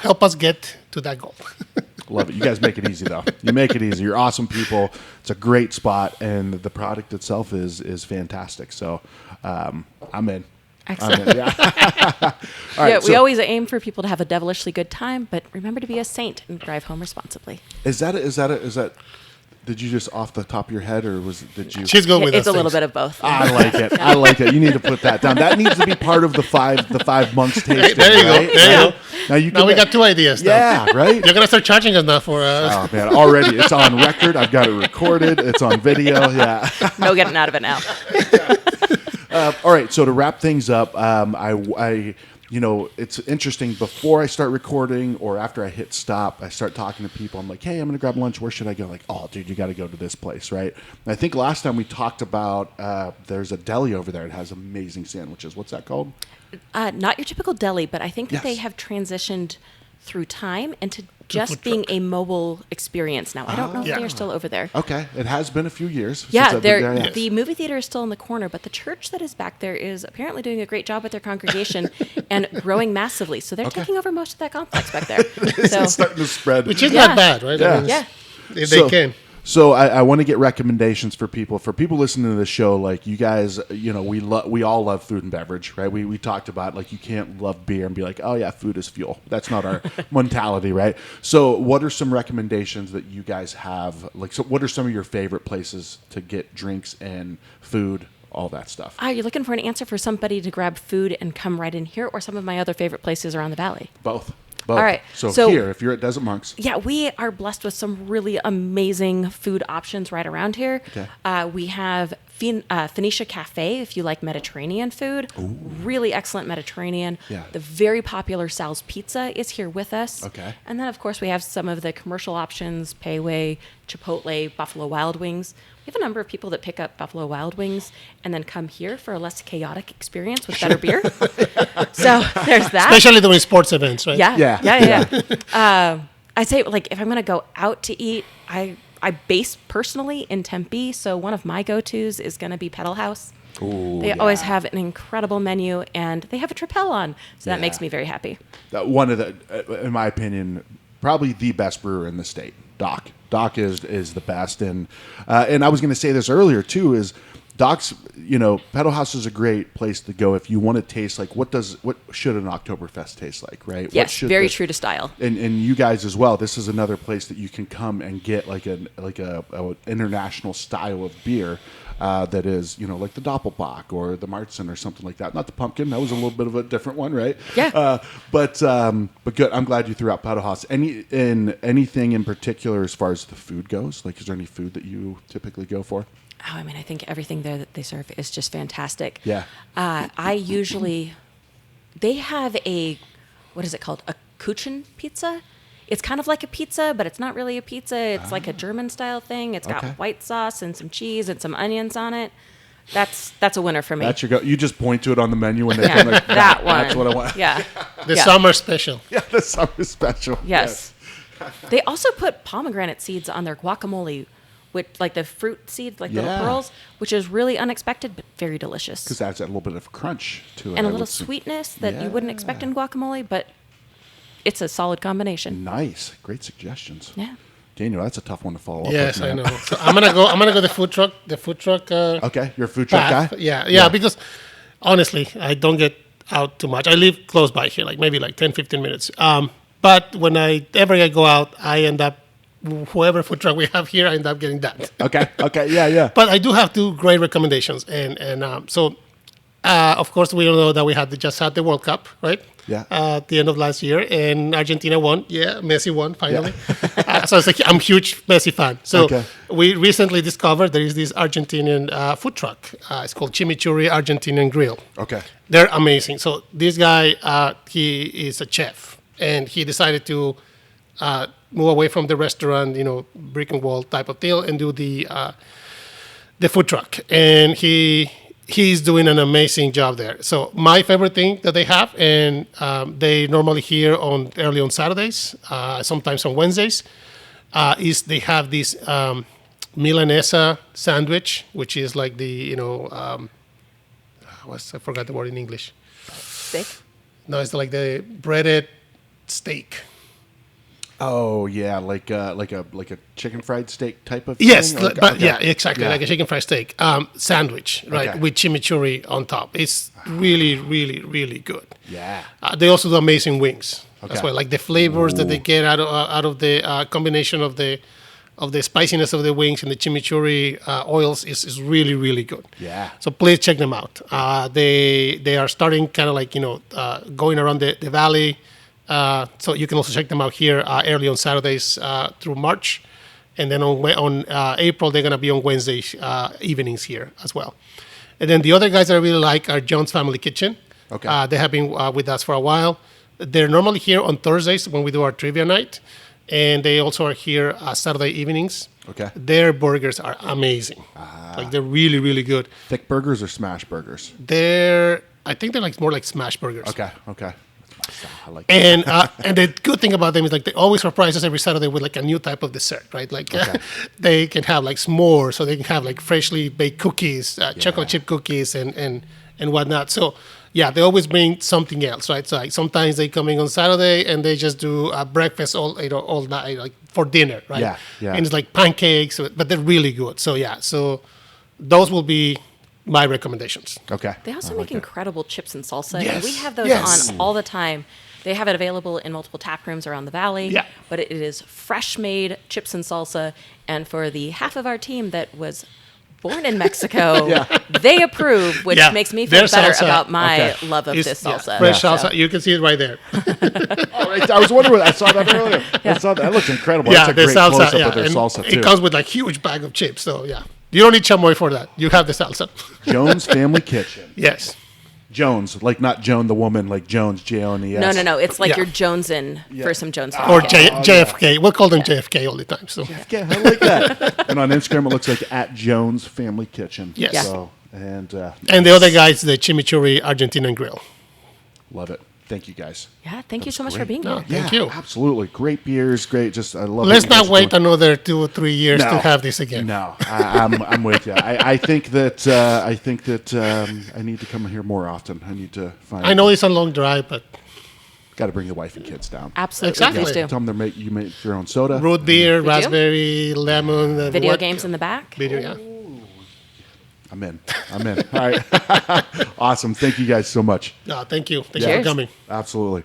help us get to that goal. Love it. You guys make it easy though. You make it easy. You're awesome people. It's a great spot, and the product itself is fantastic. So I'm in. Excellent. We always aim for people to have a devilishly good time, but remember to be a saint and drive home responsibly. Is that Did you just off the top of your head, or did you? She's good with It's those a little things. bit of both. I like it. I like it. You need to put that down. That needs to be part of the five monks tasting. There you go. right? There you go. Now We got 2 ideas. Now. Yeah, right. You're gonna start charging us now for. Oh man, already it's on record. I've got it recorded. It's on video. Yeah. No getting out of it now. All right. So to wrap things up, it's interesting. Before I start recording or after I hit stop, I start talking to people. I'm like, hey, I'm going to grab lunch. Where should I go? Like, oh, dude, you got to go to this place, right? And I think last time we talked about there's a deli over there. It has amazing sandwiches. What's that called? Not your typical deli, but I think that they Yes. have transitioned through time into food just being truck. a mobile experience now. I don't know if Yeah. they're still over there. Okay. It has been a few years. since Yeah, I've been there, yes. the movie theater is still in the corner, but the church that is back there is apparently doing a great job with their congregation and growing massively. So they're taking over most of that complex back there. So It's starting to spread. Which is Yeah. not bad, right? Yeah. I mean, yeah, if they can. So I want to get recommendations for people listening to the show. Like you guys, we all love food and beverage, right? We talked about like you can't love beer and be like, oh yeah, food is fuel. That's not our mentality, right? So what are some recommendations that you guys have? Like, so what are some of your favorite places to get drinks and food, all that stuff? you're looking for an answer for somebody to grab food and come right in here, or some of my other favorite places around the valley? Both. All right. So So- here, if you're at Desert Monks, Yeah, we are blessed with some really amazing food options right around here. Okay. We have Phoenicia Cafe, if you like Mediterranean food. Really excellent Mediterranean. Yeah. The very popular Sal's Pizza is here with us. Okay. And then, of course, we have some of the commercial options, Payway, Chipotle, Buffalo Wild Wings. We have a number of people that pick up Buffalo Wild Wings and then come here for a less chaotic experience with better beer. So there's that. Especially during sports events, right? Yeah. I'd say, like, if I'm going to go out to eat, I base personally in Tempe, so one of my go-tos is going to be Pedal House. They always have an incredible menu, and they have a Tripel on, so that makes Yeah. me very happy. one of the, in my opinion, probably the best brewer in the state. Doc. Doc is the best, and I was going to say this earlier too. Is Doc's, Pedal House is a great place to go if you want to taste like what should an Oktoberfest taste like, right? Yes, very true to style. And you guys as well. This is another place that you can come and get like a international style of beer. That is, like the Doppelbock or the Marzen or something like that. Not the pumpkin. That was a little bit of a different one, right? Yeah. But good. I'm glad you threw out Pedal House. Anything in particular as far as the food goes? Like, is there any food that you typically go for? Oh, I mean, I think everything there that they serve is just fantastic. Yeah. They have what is it called? A Kuchen pizza. It's kind of like a pizza, but it's not really a pizza. It's like a German style thing. It's got Okay. white sauce and some cheese and some onions on it. That's a winner for me. That's your go. You just point to it on the menu when they yeah, come. Like, that one. That's what I want. Yeah. The Yeah. summer special. Yeah, the summer special. Yes. They also put pomegranate seeds on their guacamole, with like the fruit seeds, like little Yeah. pearls, which is really unexpected but very delicious. Because adds a little bit of crunch to it. And I a little would say. sweetness that you wouldn't expect in guacamole, but it's a solid combination. Nice, great suggestions. Yeah. Daniel, that's a tough one to follow up. Yes, with, I man. know. So I'm gonna go the food truck. Okay, you're a food truck path. guy. Yeah, because honestly, I don't get out too much. I live close by here, like maybe like 10, 15 minutes. But whenever I go out, I end up, whoever food truck we have here, I end up getting that. Okay, yeah. But I do have 2 great recommendations. So, of course, we all know that we just had the World Cup, right? Yeah. At the end of last year, and Argentina won. Yeah, Messi won finally. So it's like I'm a huge Messi fan. So Okay. we recently discovered there is this Argentinian food truck. It's called Chimichurri Argentinian Grill. Okay. They're amazing. So this guy, he is a chef, and he decided to move away from the restaurant, brick and wall type of deal, and do the food truck. And he's doing an amazing job there. So my favorite thing that they have, and they normally here early on Saturdays, sometimes on Wednesdays, is they have this Milanesa sandwich, which is like the I forgot the word in English. Steak? No, it's like the breaded steak. Oh yeah, like a chicken fried steak type of thing? Yes, Like- but okay. yeah, exactly, Yeah. like a chicken fried steak sandwich, right, Okay. with chimichurri on top. It's really, really, really good. Yeah. They also do amazing wings as Okay. well, like the flavors that they get out of the combination of the the spiciness of the wings and the chimichurri oils is really, really good. Yeah. So please check them out. They are starting kind of like, going around the valley. So you can also check them out here early on Saturdays through March. And then on April, they're going to be on Wednesday evenings here as well. And then the other guys that I really like are John's Family Kitchen. Okay. They have been with us for a while. They're normally here on Thursdays when we do our trivia night. And they also are here Saturday evenings. Okay. Their burgers are amazing. Like they're really, really good. Thick burgers or smash burgers? I think they're like more like smash burgers. Okay. I like And the good thing about them is like they always surprise us every Saturday with like a new type of dessert, right? Like they can have like s'mores, so they can have like freshly baked cookies, chocolate chip cookies, and whatnot. So yeah, they always bring something else, right? So like sometimes they come in on Saturday and they just do breakfast all night, like for dinner, right? Yeah. And it's like pancakes, but they're really good. So yeah, so those will be my recommendations. Okay. They also I make like it. incredible chips and salsa. Yes. And we have those Yes. on all the time. They have it available in multiple tap rooms around the valley. Yeah. But it is fresh made chips and salsa. And for the half of our team that was born in Mexico, they approve, which Yeah. makes me feel Their better salsa, about my okay. love of It's- this salsa. fresh So- salsa. You can see it right there. All right, I was wondering. I saw that earlier. I saw that. That looks incredible. That's a the great close-up of their and salsa too. it comes with like huge bag of chips. So yeah, you don't need chamoy for that. You have the salsa. Jones Family Kitchen. Yes. Jones, like not Joan the woman, like Jones, Jones. No. It's like Yeah. you're jonesing for some Jones. Or vodka. JFK. We'll call them JFK all the time. So Yeah, I like that. And on Instagram, it looks like at Jones Family Kitchen. Yes. Yeah. So, and and the other guys, the chimichurri Argentinian grill. love it. Thank you guys. Yeah, thank you so much for great. being No, here. Thank you. Absolutely. Great beers. Great. Just, I love Let's what you guys not are wait doing. another 2 or 3 years to No. have this again. No, I'm with you. I think that I need to come here more often. I need to find. I know it's a long drive, but Got to bring the wife and kids down. Absolutely, Exactly. please do. Tell them you make your own soda. root beer, do? raspberry, lemon. Video games in the back. Video, yeah. I'm in. All right. Awesome. Thank you guys so much. No, thank you. Thank you Cheers. for coming. Absolutely.